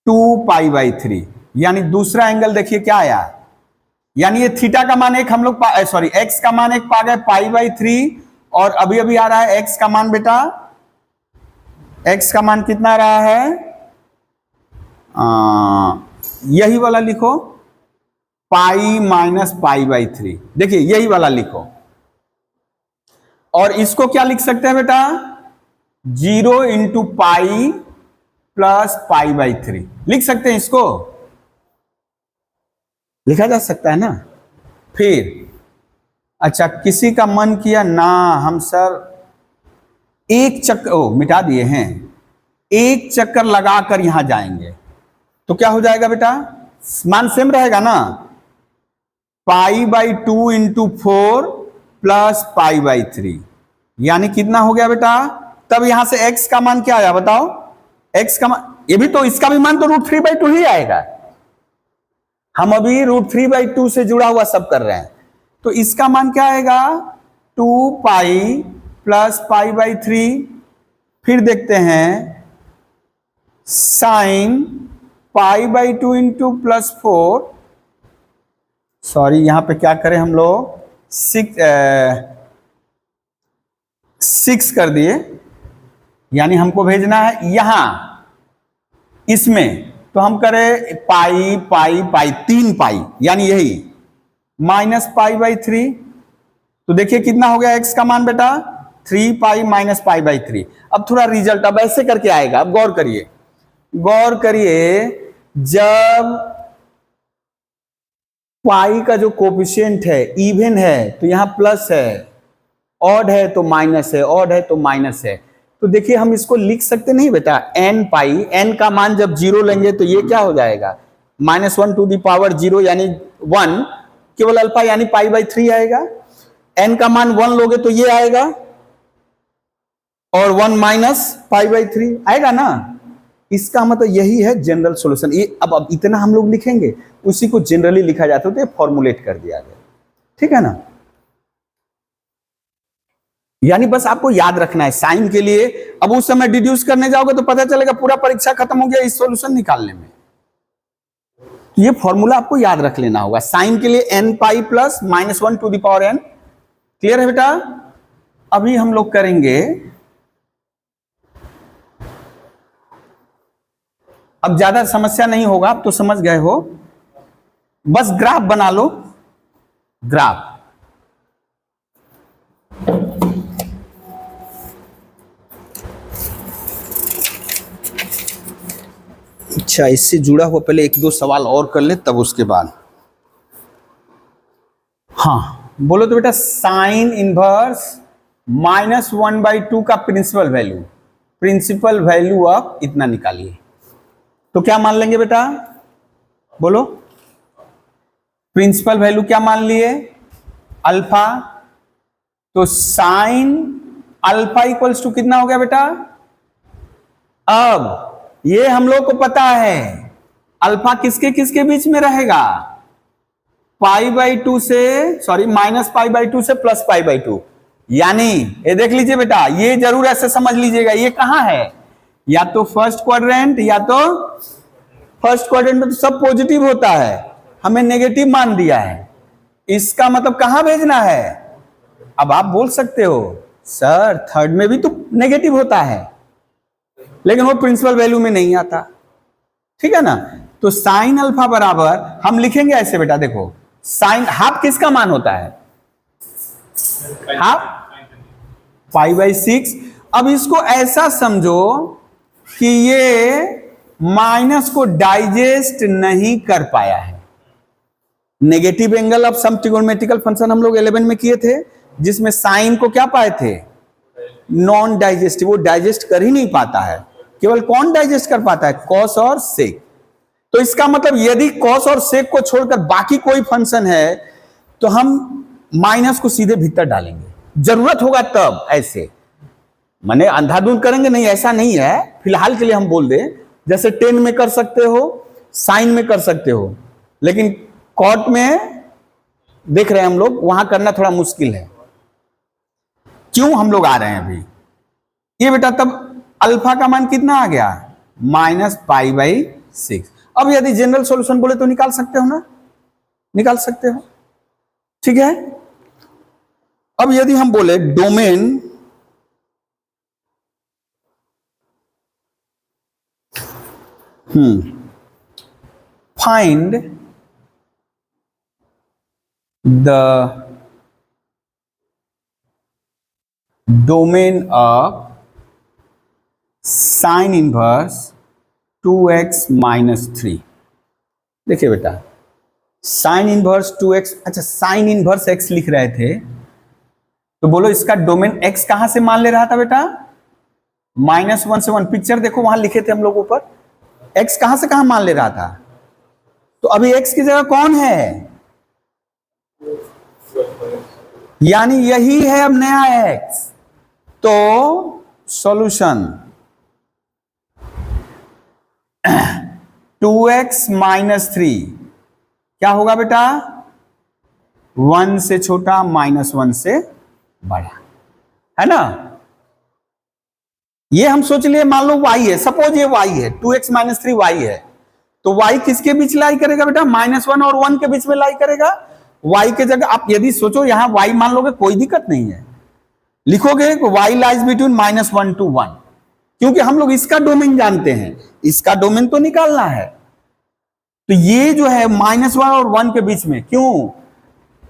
2π/3, यानी दूसरा एंगल देखिए क्या आया, यानी ये थीटा का मान एक हम लोग सॉरी एक्स का मान एक पा गए π/3, और अभी अभी आ रहा है एक्स का मान बेटा, एक्स का मान कितना आ रहा है, यही वाला लिखो पाई माइनस π/3, देखिए यही वाला लिखो। और इसको क्या लिख सकते हैं बेटा, 0 इंटू पाई प्लस π/3 लिख सकते हैं, इसको लिखा जा सकता है ना। फिर अच्छा, किसी का मन किया ना हम सर एक चक्कर मिटा दिए हैं, एक चक्कर लगाकर यहां जाएंगे तो क्या हो जाएगा बेटा, मान सेम रहेगा ना, π/2 इंटू 4 प्लस π/3, यानी कितना हो गया बेटा। तब यहां से x का मान क्या आया बताओ, x का मान, ये भी तो इसका भी मान तो √3/2 ही आएगा, हम अभी √3/2 से जुड़ा हुआ सब कर रहे हैं, तो इसका मान क्या आएगा 2π प्लस π/3। फिर देखते हैं साइन π/2 इंटू प्लस 4, सॉरी यहां पे क्या करें हम लोग 6 कर दिए, यानी हमको भेजना है यहां इसमें, तो हम करें पाई पाई पाई 3π, यानी यही माइनस π/3, तो देखिए कितना हो गया x का मान बेटा 3π माइनस π/3। अब थोड़ा रिजल्ट अब ऐसे करके आएगा, अब गौर करिए, गौर करिए, जब पाई का जो कोफिशिएंट है इवन है तो यहां प्लस है, ऑड है तो माइनस है, ऑड है तो माइनस है, तो देखिए हम इसको लिख सकते नहीं बेटा n π, n का मान जब 0 लेंगे तो ये क्या हो जाएगा -1 टू द पावर 0 यानी 1, केवल अल्फा यानी π/3 आएगा, n का मान 1 लोगे तो ये आएगा, और 1 माइनस π/3 आएगा ना। इसका मतलब यही है जनरल सॉल्यूशन। ये अब इतना हम लोग लिखेंगे, उसी को जनरली लिखा जाता है, तो ये फॉर्मुलेट कर दिया गया, ठीक है ना। यानी बस आपको याद रखना है साइन के लिए, अब उस समय डिड्यूस करने जाओगे तो पता चलेगा पूरा परीक्षा खत्म हो गया इस सॉल्यूशन निकालने में। तो ये फॉर्मूला आपको याद रख लेना होगा, साइन के लिए n π plus -1 to the power n, clear है बेटा। अभी हम लोग करेंगे, अब ज्यादा समस्या नहीं होगा, अब तो समझ गए हो, बस ग्राफ बना लो, ग्राफ। अच्छा, इससे जुड़ा हुआ पहले एक दो सवाल और कर ले तब उसके बाद, हाँ बोलो तो बेटा, साइन इनवर्स -1/2 का principal value, principal value of इतना निकालिए, तो क्या मान लेंगे बेटा, बोलो, प्रिंसिपल वैल्यू क्या मान लिए, अल्फा। तो साइन अल्फा इक्वल्स टू कितना हो गया बेटा, अब ये हम लोग को पता है अल्फा किसके किसके बीच में रहेगा, π/2 से, सॉरी -π/2 से +π/2। यानी ये देख लीजिए बेटा, ये जरूर ऐसे समझ लीजिएगा, ये कहां है, या तो फर्स्ट क्वाड्रेंट, या तो फर्स्ट क्वाड्रेंट में तो सब पॉजिटिव होता है, हमें नेगेटिव मान दिया है, इसका मतलब कहां भेजना है। अब आप बोल सकते हो सर थर्ड में भी तो नेगेटिव होता है, लेकिन वो प्रिंसिपल वैल्यू में नहीं आता, ठीक है ना। तो साइन अल्फा बराबर हम लिखेंगे ऐसे बेटा, देखो साइन हाफ किसका मान होता है, हाफ π/6। अब इसको ऐसा समझो कि ये माइनस को डाइजेस्ट नहीं कर पाया है। Negative angle of some trigonometrical function हम लोग 11 में किए थे, जिसमें साइन को क्या पाए थे, नॉन डाइजेस्टिव, वो डाइजेस्ट कर ही नहीं पाता है। केवल कौन डाइजेस्ट कर पाता है, कॉस और सेक। तो इसका मतलब यदि कॉस और सेक को छोड़कर बाकी कोई फंक्शन है तो हम माइनस को सीधे भीतर डालेंगे, जरूरत होगा तब, ऐसे माने अंधाधुंध करेंगे नहीं, ऐसा नहीं है। फिलहाल के लिए हम बोल दें जैसे टेन में कर सकते हो, साइन में कर सकते हो, लेकिन कॉट में देख रहे हैं हम लोग, वहां करना थोड़ा मुश्किल है। क्यों हम लोग आ रहे हैं अभी, ये बेटा तब अल्फा का मान कितना आ गया, -π/6। अब यदि जनरल सॉल्यूशन बोले तो निकाल सकते हो ना, निकाल सकते हो, ठीक है। अब यदि हम बोले domain find the domain of sine inverse 2x - 3। देखिए बेटा साइन इनवर्स 2x, अच्छा साइन इनवर्स x लिख रहे थे, तो बोलो इसका डोमेन x कहां से मान ले रहा था बेटा, -1 से 1। पिक्चर देखो वहां लिखे थे हम लोग ऊपर, x कहां से कहां मान ले रहा था। तो अभी x की जगह कौन है, यानी यही है अब नया x। तो सॉल्यूशन 2x - 3 क्या होगा बेटा, 1 से छोटा -1 से बड़ा, है ना। ये हम सोच लिए मान लो y है, सपोज ये y है, 2x - 3 y है, तो y किसके बीच लाई करेगा बेटा, -1 और 1 के बीच में लाई करेगा। y के जगह आप यदि सोचो यहां y मान लोगे कोई दिक्कत नहीं है, लिखोगे y लाइज बिटवीन -1 to 1, क्योंकि हम लोग इसका डोमेन जानते हैं, इसका डोमेन तो निकालना है। तो ये जो है -1 और 1 के बीच में, क्यों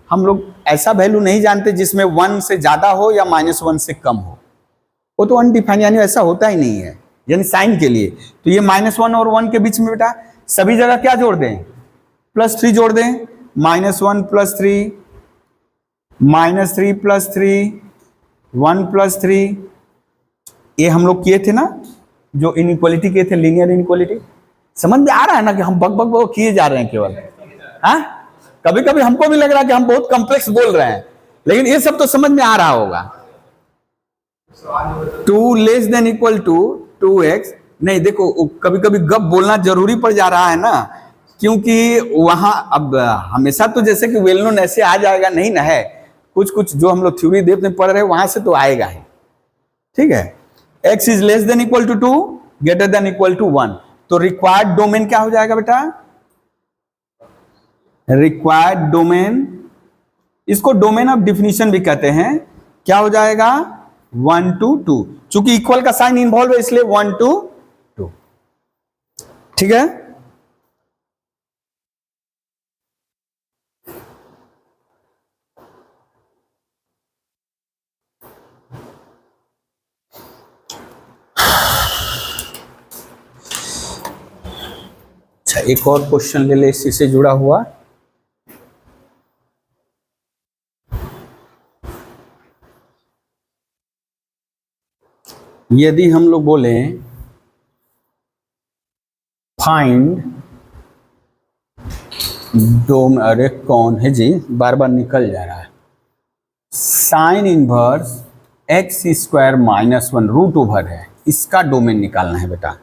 हम लोग ऐसा वैल्यू नहीं जानते जिसमें 1 से ज्यादा हो या -1 से कम हो, वो तो अनडिफाइंड, यानी ऐसा होता ही नहीं है, यानी साइन के लिए। तो ये -1 और 1 के बीच में बेटा सभी जगह क्या जोड़ दें, +3 जोड़ दें, -1 + 3, -3 + 3, 1 + 3। ये हम लोग किए थे ना, जो इनइक्वालिटी किए थे, लीनियर इनइक्वालिटी। समझ में आ रहा है ना कि हम बक बक बक किए जा रहे हैं केवल, हाँ। कभी कभी हमको भी लग रहा है कि हम बहुत कॉम्प्लेक्स बोल रहे हैं, लेकिन ये सब तो समझ में आ रहा होगा। 2 < 2x, नहीं देखो कभी कभी गप बोलना जरूरी पड़ जा रहा है ना, क्योंकि वहां अब हमेशा तो जैसे कि वेल नोन ऐसे आ जाएगा नहीं ना है, कुछ कुछ जो हम लोग थ्योरी देव में पढ़ रहे हैं वहां से तो आएगा ही, ठीक है। x इज < 2 > 1, तो रिक्वायर्ड डोमेन क्या हो जाएगा बेटा, रिक्वायर्ड डोमेन, इसको डोमेन ऑफ डिफिनीशन भी कहते हैं, क्या हो जाएगा 1 to 2, चूंकि इक्वल का साइन इन्वॉल्व है इसलिए 1 to 2, ठीक है। अच्छा एक और क्वेश्चन ले ले इसी से जुड़ा हुआ, यदि हम लोग बोलें फाइंड डोम, अरे कौन है जी, बार बार निकल जा रहा है। Sine inverse x square minus one root over है, इसका डोमेन निकालना है बेटा,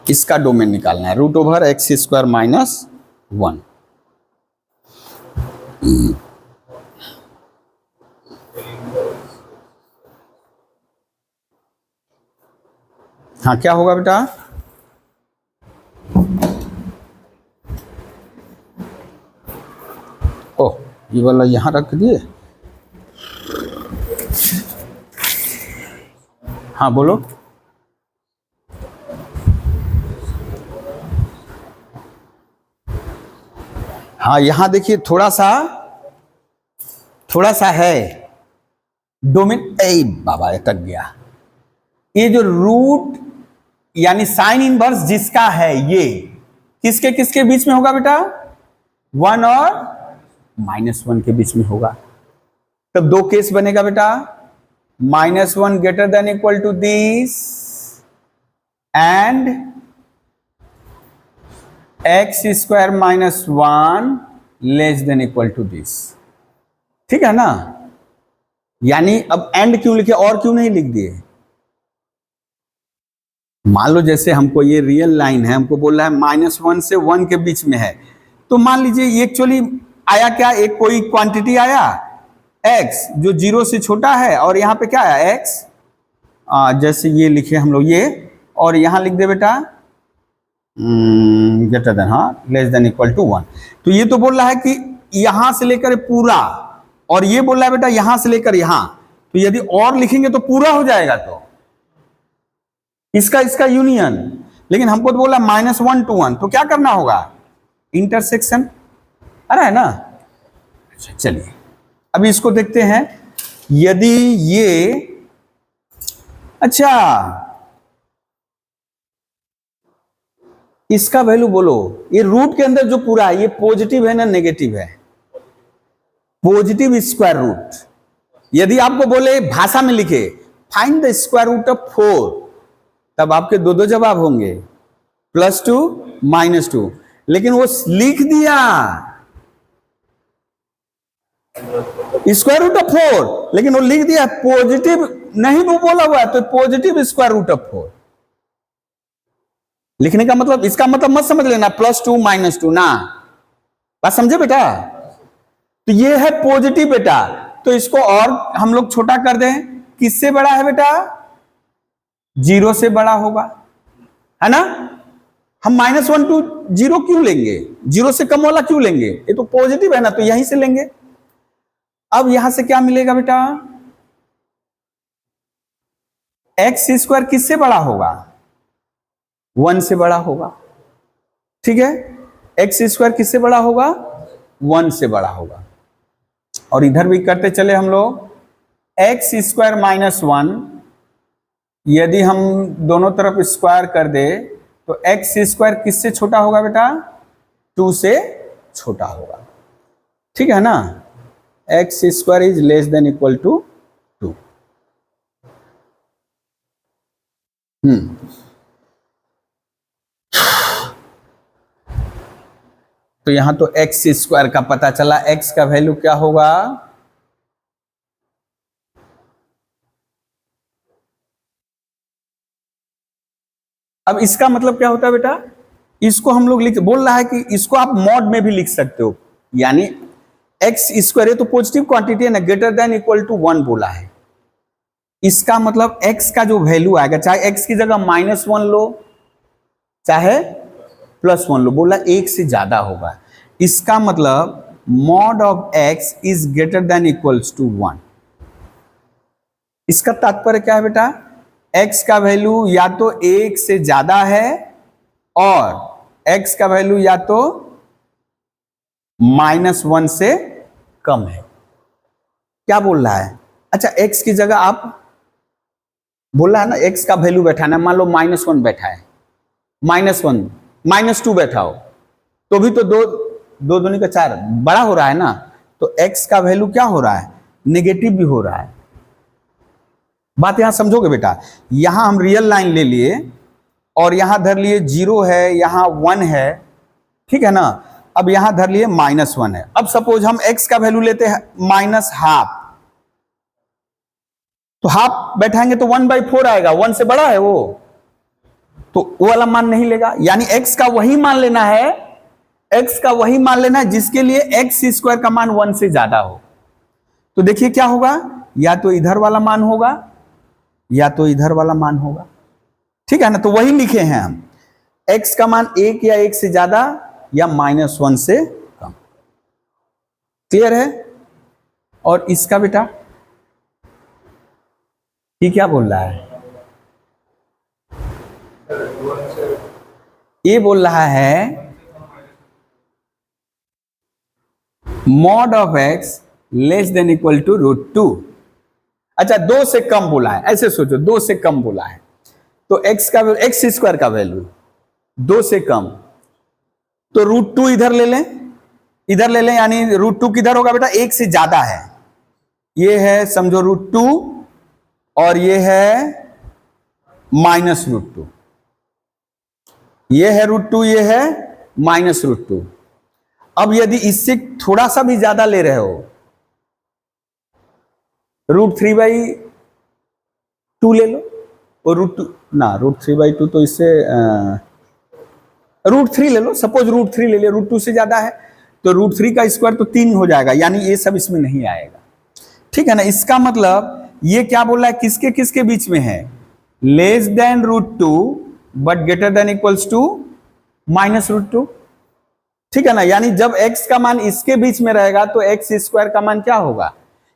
इसका डोमेन निकालना है, root over x square minus one. हाँ क्या होगा बेटा, ओह ये वाला यहां रख दिए, हाँ बोलो। हाँ यहां देखिए थोड़ा सा है डोमेन, ए बाबा अटक गया। ये जो रूट यानी साइन इनवर्स जिसका है, ये किसके किसके बीच में होगा बेटा, वन और माइनस वन के बीच में होगा। तब दो केस बनेगा बेटा, minus one greater than equal to this and x square minus one less than equal to this, ठीक है ना। यानी अब एंड क्यों लिखे और क्यों नहीं लिख दिए, मान लो जैसे हमको ये रियल लाइन है, हमको बोल रहा है माइनस वन से वन के बीच में है, तो मान लीजिए ये एक्चुअली आया क्या, एक कोई क्वांटिटी आया x जो जीरो से छोटा है, और यहाँ पे क्या आया x, जैसे ये लिखे हम लोग ये, और यहाँ लिख दे बेटा ग्रेटर देन, हाँ less than equal to one. तो ये तो बोल रहा है कि यहां से लेकर पूरा, और ये बोल रहा है बेटा यहां से लेकर यहां, तो यदि और लिखेंगे तो पूरा हो जाएगा, तो इसका यूनियन। लेकिन हमको तो बोला माइनस वन टू वन, तो क्या करना होगा, इंटरसेक्शन, अरे है ना। अच्छा चलिए अभी इसको देखते हैं, यदि ये, अच्छा इसका वैल्यू बोलो, ये रूट के अंदर जो पूरा है ये पॉजिटिव है ना नेगेटिव है, पॉजिटिव स्क्वायर रूट। यदि आपको बोले भाषा में लिखे find the square root of 4, तब आपके दो दो जवाब होंगे, +2 -2, लेकिन वो लिख दिया स्क्वायर रूट ऑफ 4, लेकिन वो लिख दिया पॉजिटिव नहीं, वो बोला हुआ है तो पॉजिटिव स्क्वायर रूट ऑफ 4। लिखने का मतलब, इसका मतलब मत समझ लेना +2 -2 ना, बात समझे बेटा। तो ये है पॉजिटिव बेटा, तो इसको और हम लोग छोटा कर दें, किससे बड़ा है बेटा, 0 से बड़ा होगा, है ना। हम -1 टू 0 क्यों लेंगे, 0 से कम वाला क्यों लेंगे, ये तो पॉजिटिव है ना, तो यहीं से लेंगे। अब यहां से क्या मिलेगा बेटा, एक्स स्क्वायर किससे बड़ा होगा, 1 से बड़ा होगा, ठीक है। एक्स स्क्वायर किससे बड़ा होगा, 1 से बड़ा होगा। और इधर भी करते चले हम लोग, एक्स स्क्वायर -1, यदि हम दोनों तरफ स्क्वायर कर दे तो एक्स स्क्वायर किससे छोटा होगा बेटा, 2 से छोटा होगा, ठीक है ना। X square is less than equal to 2। तो यहां तो एक्स स्क्वायर का पता चला, एक्स का वैल्यू क्या होगा, अब इसका मतलब क्या होता है बेटा, इसको हम लोग बोल रहा है कि इसको आप मॉड में भी लिख सकते हो, यानी एक्स स्क्वायर, ये तो पॉजिटिव क्वांटिटी है ना, ग्रेटर देन इक्वल टू 1 बोला है। इसका मतलब एक्स का जो वैल्यू आएगा, चाहे एक्स की जगह -1 लो चाहे +1 लो, बोला 1 से ज्यादा होगा। इसका मतलब mod of x is greater than equals to 1। इसका तात्पर्य क्या है बेटा, x का वैल्यू या तो 1 से ज्यादा है और x का वैल्यू या तो -1 से कम है। क्या बोल रहा है, अच्छा x की जगह आप बोल रहा है ना, x का वैल्यू बैठाना, मान लो -1 बैठा है, -1 -2 बैठा हो, तो भी तो 2 दूनी का 4 बड़ा हो रहा है ना, तो x का वैल्यू क्या हो रहा है, नेगेटिव भी हो रहा है। बात यहां समझोगे बेटा, यहां हम रियल लाइन ले लिए और यहां धर लिए 0 है, यहां 1 है, ठीक है ना। अब यहां धर लिए -1 है। अब सपोज हम x का वैल्यू लेते हैं -12, तो हाफ बैठाएंगे तो 1/4 आएगा, 1 से बड़ा है वो, तो वो वाला मान नहीं लेगा। यानी x का वही मान लेना है, x का वही मान लेना है जिसके लिए x² का मान 1 से ज्यादा हो। तो देखिए क्या होगा, या तो इधर वाला मान होगा या तो इधर वाला मान होगा, ठीक है ना। तो वही लिखे हैं हम, x का मान 1 या 1 से ज्यादा या -1 से कम। क्लियर है। और इसका बेटा ये क्या बोल रहा है, ये बोल रहा है mod of x less than equal to √2। अच्छा 2 से कम बोला है, ऐसे सोचो 2 से कम बोला है, तो x² का वैल्यू 2 से कम, तो √2 इधर ले लें, इधर ले लें, यानी √2 किधर होगा बेटा, 1 से ज्यादा है। ये है समझो √2 और ये है -√2, ये है √2, ये है -√2। अब यदि इससे थोड़ा सा भी ज्यादा ले रहे हो, √3/2 ले लो, और √2 ना, √3/2 तो इससे √3 ले लो, सपोज √3 ले लिया, √2 से ज्यादा है तो √3 का स्क्वायर तो 3 हो जाएगा, यानी ये सब इसमें नहीं आएगा, ठीक है ना। इसका मतलब ये क्या बोल रहा है, किसके किसके बीच में है, less than √2 but greater than equals to -√2, ठीक है ना। यानी जब x का मान इसके बीच में रहेगा तो x² का मान क्या होगा,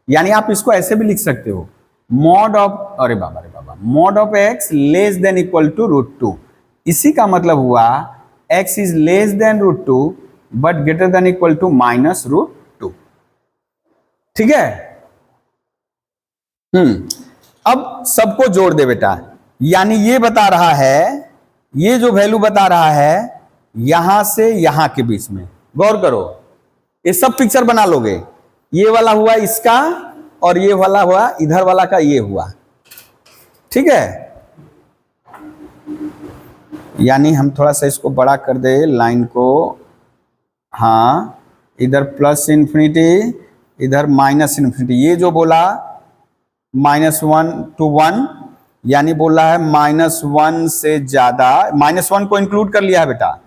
यानी आप इसको ऐसे भी लिख सकते हो, mod ऑफ, अरे बाबा, mod of x less than equal to √2। इसी का मतलब हुआ x is less than √2 but greater than equal to -√2, ठीक है। अब सबको जोड़ दे बेटा, यानी ये बता रहा है, ये जो वैल्यू बता रहा है यहां से यहां के बीच में, गौर करो, ये सब पिक्चर बना लोगे, ये वाला हुआ इसका और ये वाला हुआ इधर वाला का, ये हुआ, ठीक है। यानी हम थोड़ा सा इसको बड़ा कर दे लाइन को, हाँ, इधर +∞, इधर -∞। ये जो बोला -1 to 1, यानी बोल रहा है -1 से ज्यादा, -1 को इंक्लूड कर लिया है बेटा,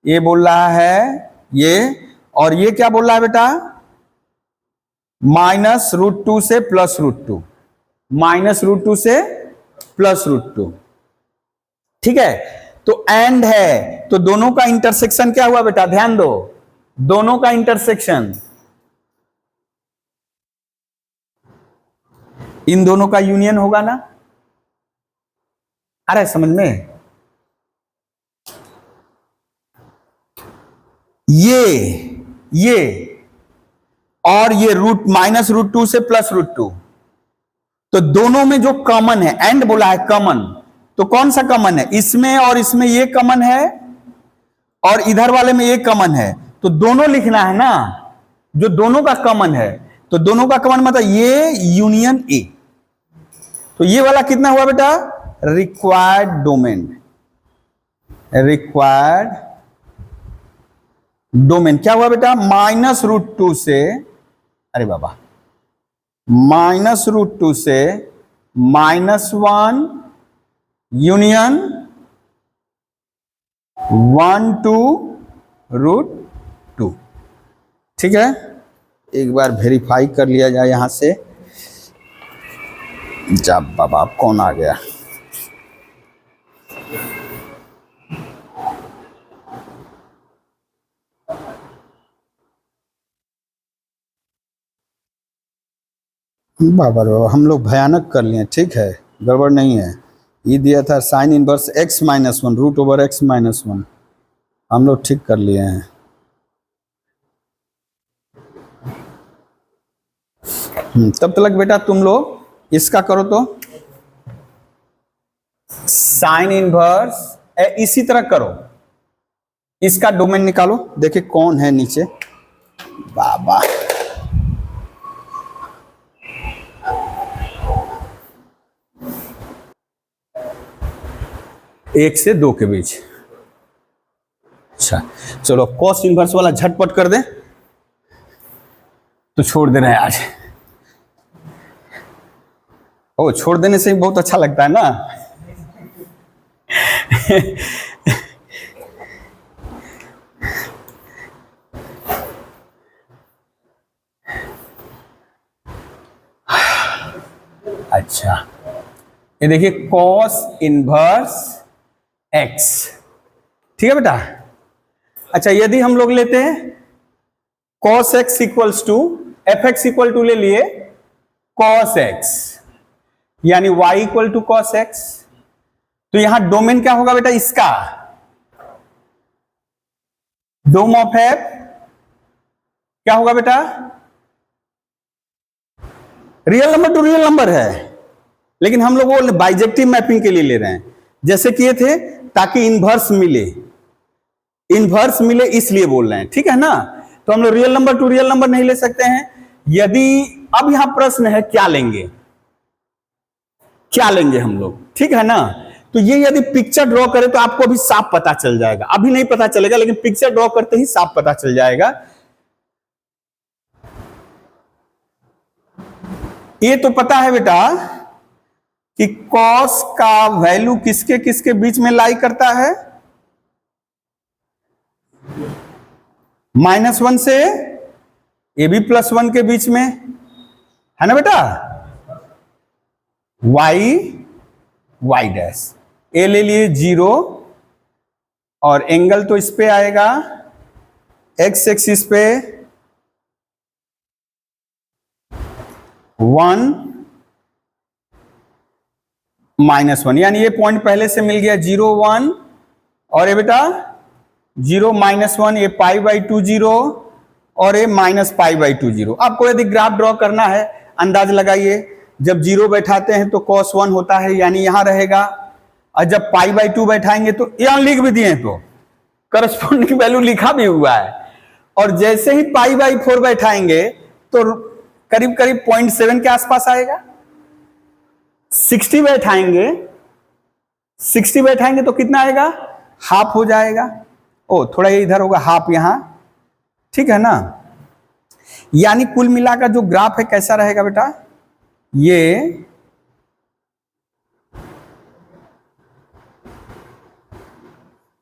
ये बोल रहा है ये, और ये क्या बोल रहा है बेटा, -√2 से +√2, -√2 से +√2, ठीक है। तो एंड है, तो दोनों का इंटरसेक्शन क्या हुआ बेटा, ध्यान दो, दोनों का इंटरसेक्शन, इन दोनों का यूनियन होगा ना, आ रहा है समझ में। ये और ये -√2 से +√2, तो दोनों में जो कॉमन है, एंड बोला है कॉमन, तो कौन सा कॉमन है, इसमें और इसमें ये कॉमन है और इधर वाले में ये कॉमन है, तो दोनों लिखना है ना, जो दोनों का कॉमन है, तो दोनों का कॉमन मतलब ये यूनियन ए। तो ये वाला कितना हुआ बेटा, रिक्वायर्ड डोमेन, रिक्वायर्ड डोमेन क्या हुआ बेटा, -√2 से, अरे बाबा, -√2 से -1 यूनियन 1 to √2, ठीक है। एक बार वेरीफाई कर लिया जाए यहां से, जब बाबा कौन आ गया, बाबा हम लोग भयानक कर लिए, ठीक है, गड़बड़ नहीं है। ये दिया था sin इनवर्स x - 1 √/x - 1, हम लोग ठीक कर लिए हैं। तब तक बेटा तुम लोग इसका करो, तो sin इनवर्स इसी तरह करो, इसका डोमेन निकालो, देखिए कौन है नीचे, बाबा 1 से 2 के बीच। अच्छा चलो कॉस इनवर्स वाला झटपट कर दें तो छोड़ दे रहे हैं आज। ओ छोड़ देने से ही बहुत अच्छा लगता है ना। अच्छा ये देखिए कॉस इनवर्स एक्स, ठीक है बेटा। अच्छा यदि हम लोग लेते हैं cos x equals to f x equal to ले लिए कॉस एक्स, यानी y equal to cos x, तो यहां डोमेन क्या होगा बेटा इसका, डोम ऑफ एफ क्या होगा बेटा, real number two real number है, लेकिन हम लोग वो बाइजेक्टिव मैपिंग के लिए ले रहे हैं, जैसे किए थे ताकि इनवर्स मिले, इनवर्स मिले इसलिए बोल रहे हैं, ठीक है ना। तो हम लोग real number two real number नहीं ले सकते हैं। यदि अब यहां प्रश्न है क्या लेंगे, क्या लेंगे हम लोग, ठीक है ना। तो ये यदि पिक्चर ड्रॉ करें तो आपको अभी साफ पता चल जाएगा, अभी नहीं पता चलेगा लेकिन पिक्चर ड्रॉ करते ही साफ पता चल जाएगा। ये तो पता है बेटा कि कॉस का वैल्यू किसके किसके बीच में लाई करता है, -1 से AB +1 के बीच में, है ना बेटा। y डैश ए ले लिए 0 और एंगल तो इस पे आएगा x एक्सिस पे 1 -1, यानी ये पॉइंट पहले से मिल गया 0 1, और ये बेटा 0 -1, ये π/2 0 और ये -π/2 0। आपको यदि ग्राफ ड्रॉ करना है अंदाज लगाइए, जब 0 बैठाते हैं तो cos 1 होता है, यानी यहां रहेगा, और जब π/2 बैठाएंगे तो यहां लिख भी दिए तो करस्पॉन्डिंग वैल्यू लिखा भी हुआ है, और जैसे ही π/4 बैठाएंगे तो करीब करीब 0.7 के आसपास आएगा। 60 बैठाएंगे तो कितना आएगा, हाफ हो जाएगा। ओ थोड़ा ये इधर होगा हाफ यहां, ठीक है ना। यानी कुल मिलाकर जो ग्राफ है कैसा रहेगा बेटा, ये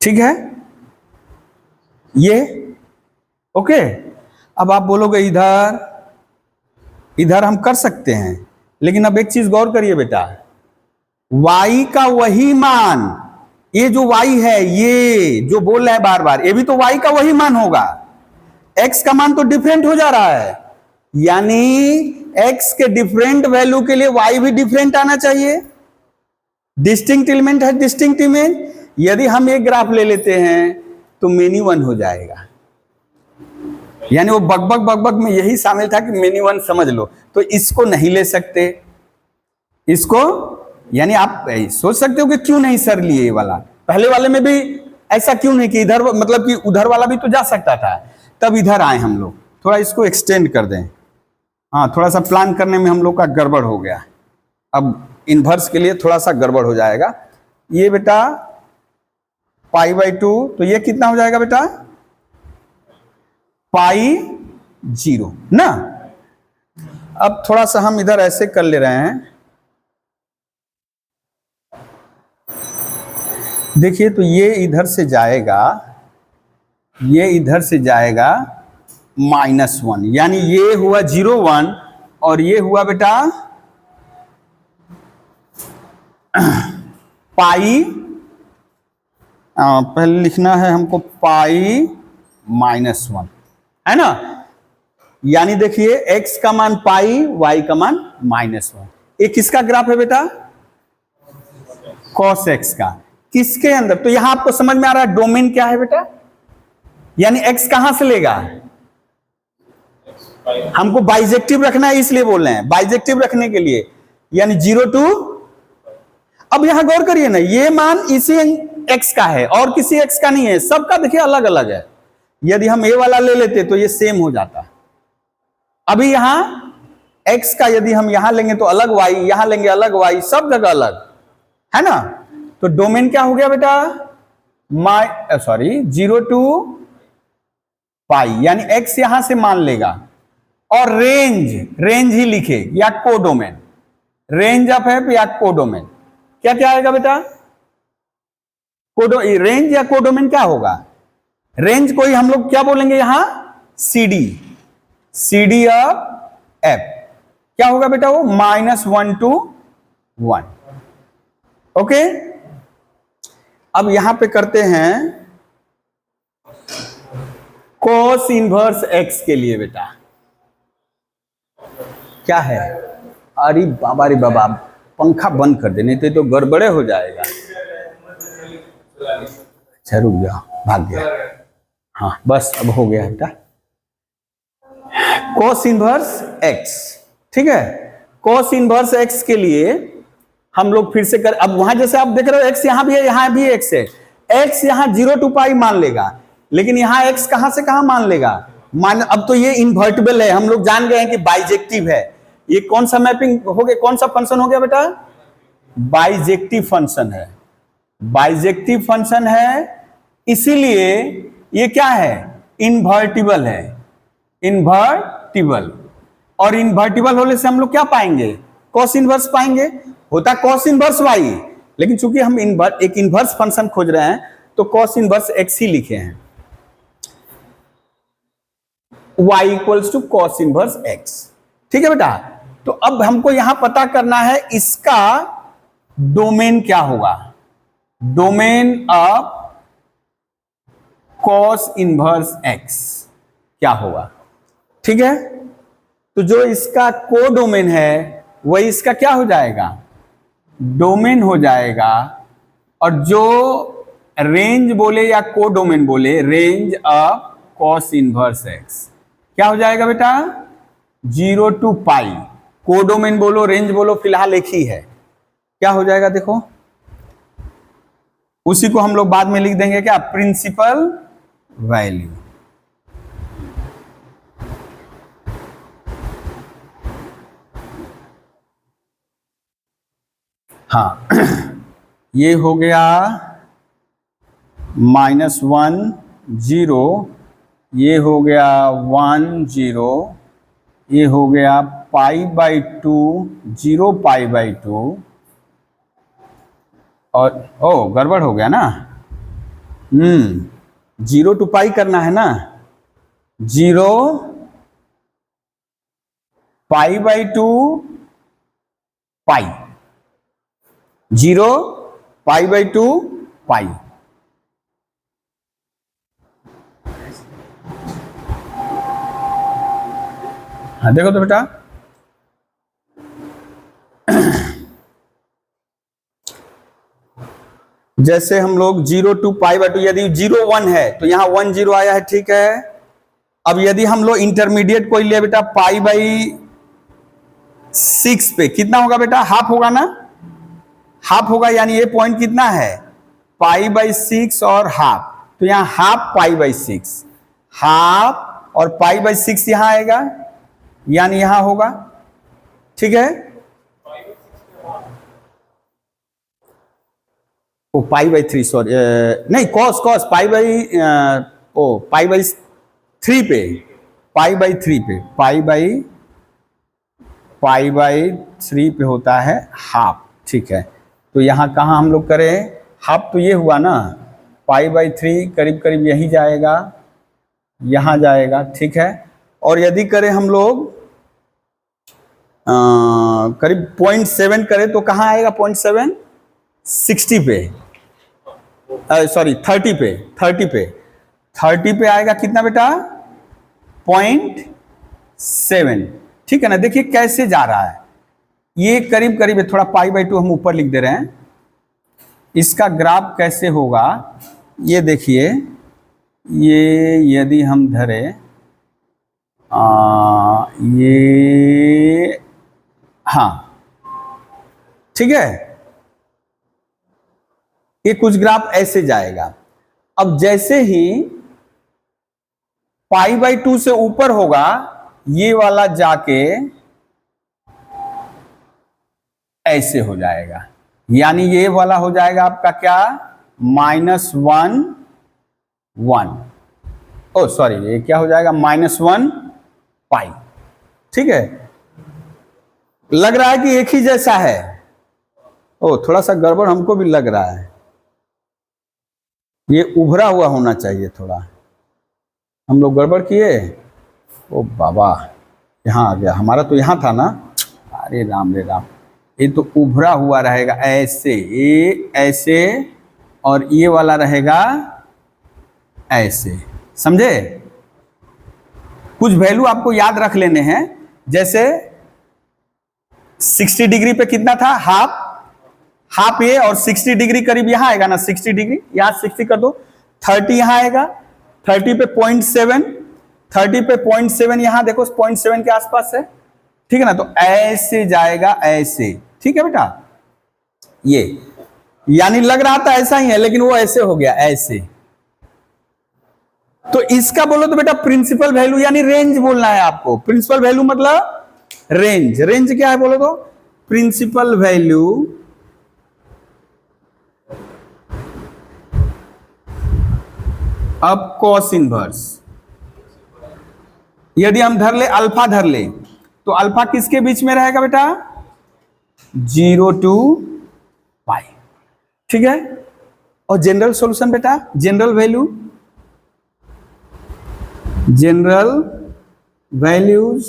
ठीक है, ये ओके। अब आप बोलोगे इधर इधर हम कर सकते हैं, लेकिन अब एक चीज गौर करिए बेटा, y का वही मान, ये जो y है ये जो बोल रहे हैं बार बार, ये भी तो y का वही मान होगा, x का मान तो डिफरेंट हो जा रहा है, यानी x के डिफरेंट वैल्यू के लिए y भी डिफरेंट आना चाहिए। डिस्टिंक्ट एलिमेंट है डिस्टिंक्ट इमेज, यदि हम एक ग्राफ ले लेते हैं तो मेनी वन हो जाएगा, यानी वो बकबक में यही शामिल था कि मेनी वन समझ लो, तो इसको नहीं ले सकते, इसको, यानी आप सोच सकते हो कि क्यों नहीं सर लिए ये वाला, पहले वाले में भी ऐसा क्यों नहीं कि इधर मतलब कि उधर वाला भी तो जा सकता था, तब इधर आए हम लोग, थोड़ा इसको एक्सटेंड कर दें। हाँ थोड़ा सा प्लान करने में हम लोग का गड़बड़ हो गया, अब इनवर्स के लिए थोड़ा सा गड़बड़ हो जाएगा। ये बेटा π/2, तो ये कितना हो जाएगा बेटा, π0 ना। अब थोड़ा सा हम इधर ऐसे कर ले रहे हैं, देखिए तो ये इधर से जाएगा, ये इधर से जाएगा -1, यानी ये हुआ 0 1 और ये हुआ बेटा पाई, पहले लिखना है हमको π-1, है ना। यानी देखिए x का मान पाई, y का मान -1। ये किसका ग्राफ है बेटा, cos x का, किसके अंदर, तो यहां आपको समझ में आ रहा है डोमेन क्या है बेटा, यानी x कहां से लेगा, हमको बाइजेक्टिव रखना है इसलिए बोल रहे हैं, बाइजेक्टिव रखने के लिए, यानी 0 to, अब यहां गौर करिए ना, ये मान इसी x का है और किसी x का नहीं है, सबका देखिए अलग अलग है। यदि हम a वाला ले लेते तो ये सेम हो जाता, अभी यहां x का यदि हम यहां लेंगे तो अलग y, यहां लेंगे अलग y, सब जगह अलग है ना। तो डोमेन क्या हो गया बेटा, सॉरी 0 to पाई, यानी x यहां से मान लेगा, और रेंज ही लिखे या कोडोमेन, रेंज ऑफ एफ या कोडोमेन, क्या क्या आएगा बेटा, रेंज या कोडोमेन क्या होगा, रेंज को ही हम लोग क्या बोलेंगे यहां, सी डी ऑफ एफ क्या होगा बेटा, वो -1 to 1। ओके, अब यहां पे करते हैं cos इनवर्स x के लिए बेटा, क्या है, अरे बाबा रे बाबा, पंखा बंद कर दे नहीं तो गड़बड़े हो जाएगा। अच्छा रुक जाओ, भाग गया, हाँ बस अब हो गया बेटा। cos इनवर्स x, ठीक है, cos इनवर्स x के लिए हम लोग फिर से कर, अब वहां जैसे आप देख रहे हो x यहां भी है, यहां भी x है, x यहां 0 to पाई मान लेगा, लेकिन यहां x कहां से कहां मान लेगा, अब तो ये इन्वर्टिबल है, हम लोग जान गए हैं कि बाइजेक्टिव है, ये कौन सा मैपिंग हो गया, कौन सा फंक्शन हो गया बेटा, बाइजेक्टिव फंक्शन है, बाइजेक्टिव फंक्शन है, इसीलिए ये क्या है, इन्वर्टिबल है, इन्वर्टिबल, और इन्वर्टिबल होने से हम लोग क्या पाएंगे, कॉस इनवर्स पाएंगे, होता कॉस इनवर्स y, लेकिन चूंकि हम एक इनवर्स फंक्शन खोज रहे हैं तो कॉस इनवर्स x ही लिखे हैं, y equals to cos inverse x, ठीक है बेटा। तो अब हमको यहां पता करना है इसका डोमेन क्या होगा, domain of cos inverse x क्या होगा, ठीक है। तो जो इसका कोडोमेन है वही इसका क्या हो जाएगा, डोमेन हो जाएगा, और जो रेंज बोले या कोडोमेन बोले, range of cos inverse x क्या हो जाएगा बेटा, 0 to पाई, कोडोमेन बोलो रेंज बोलो, फिलहाल एक ही है, क्या हो जाएगा देखो, उसी को हम लोग बाद में लिख देंगे क्या, प्रिंसिपल वैल्यू, हाँ ये हो गया -1 0, ये हो गया 1 0, ये हो गया π/2 0 π/2, और ओ गड़बड़ हो गया ना, 0 to पाई करना है ना, 0 π/2 पाई, 0 π/2 पाई, हाँ देखो तो बेटा, जैसे हम लोग 0 to π/2, यदि 0 1 है तो यहां 1 0 आया है, ठीक है। अब यदि हम लोग इंटरमीडिएट कोई लिया बेटा, π/6 पे कितना होगा बेटा, हाफ होगा ना, हाफ होगा, यानी ये पॉइंट कितना है, π/6 और हाफ, तो यहां हाफ π/6, हाफ और π/6 यहां आएगा, यानी यहां होगा, ठीक है। ओ π/3 सॉरी, नहीं कॉस π/3 पे, π/3 पे, π/3 पे होता है हाफ, ठीक है। तो यहाँ कहाँ हम लोग करें, हाफ तो ये हुआ ना, π/3 करीब करीब यही जाएगा, यहाँ जाएगा, ठीक है। और यदि करें हम लोग करीब 0.7 करें तो कहाँ आएगा 0.7, 60 पे, सॉरी 30 पे, 30 पे आएगा कितना बेटा, 0.7, ठीक है ना। देखिए कैसे जा रहा है, ये करीब करीब है, थोड़ा π/2 हम ऊपर लिख दे रहे हैं, इसका ग्राफ कैसे होगा ये देखिए, ये यदि हम धरे ये, हाँ ठीक है, ये कुछ ग्राफ ऐसे जाएगा। अब जैसे ही π/2 से ऊपर होगा, ये वाला जाके ऐसे हो जाएगा, यानी ये वाला हो जाएगा आपका क्या, -1 1, ओ सॉरी ये क्या हो जाएगा, -1 पाई। ठीक है, लग रहा है कि एक ही जैसा है। ओ थोड़ा सा गड़बड़ हमको भी लग रहा है, ये उभरा हुआ होना चाहिए थोड़ा, हम लोग गड़बड़ किए। ओ बाबा, यहाँ आ गया, हमारा तो यहाँ था ना, अरे राम रे राम, ये तो उभरा हुआ रहेगा ऐसे, ये ऐसे और ये वाला रहेगा ऐसे, समझे। कुछ वैल्यू आपको याद रख लेने हैं, जैसे 60 डिग्री पे कितना था, हाफ ये, और 60 डिग्री करीब यहाँ आएगा ना, 60 डिग्री, यहाँ 60 कर दो, 30 यहाँ आएगा, 30 पे 0.7, 30 पे 0.7 यहाँ देखो 0.7 के आसपास है। ठीक है ना, तो ऐसे जाएगा ऐसे। ठीक है बेटा, ये यानी लग रहा था ऐसा ही है, लेकिन वो ऐसे हो गया ऐसे। तो इसका बोलो तो बेटा प्रिंसिपल वैल्यू यानी रेंज बोलना है आपको। प्रिंसिपल वैल्यू मतलब रेंज। रेंज क्या है बोलो तो, प्रिंसिपल वैल्यू अब कॉस इनवर्स। यदि हम धर ले अल्फा, धर ले तो अल्फा किसके बीच में रहेगा बेटा, 0 to पाई। ठीक है, और जनरल सॉल्यूशन बेटा, जनरल वैल्यू, जनरल वैल्यूज।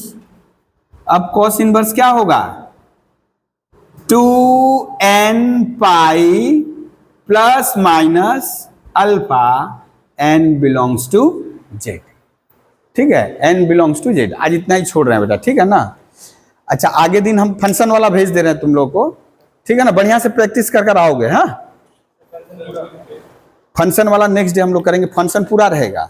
अब कॉस इनवर्स क्या होगा, 2n pi plus minus alpha n belongs to z। ठीक है, n बिलोंग्स टू z। आज इतना ही छोड़ रहे हैं बेटा, ठीक है ना। अच्छा, आगे दिन हम फंक्शन वाला भेज दे रहे हैं तुम लोग को, ठीक है ना, बढ़िया से प्रैक्टिस कर कर आओगे। हाँ, फंक्शन वाला नेक्स्ट डे हम लोग करेंगे, फंक्शन पूरा रहेगा।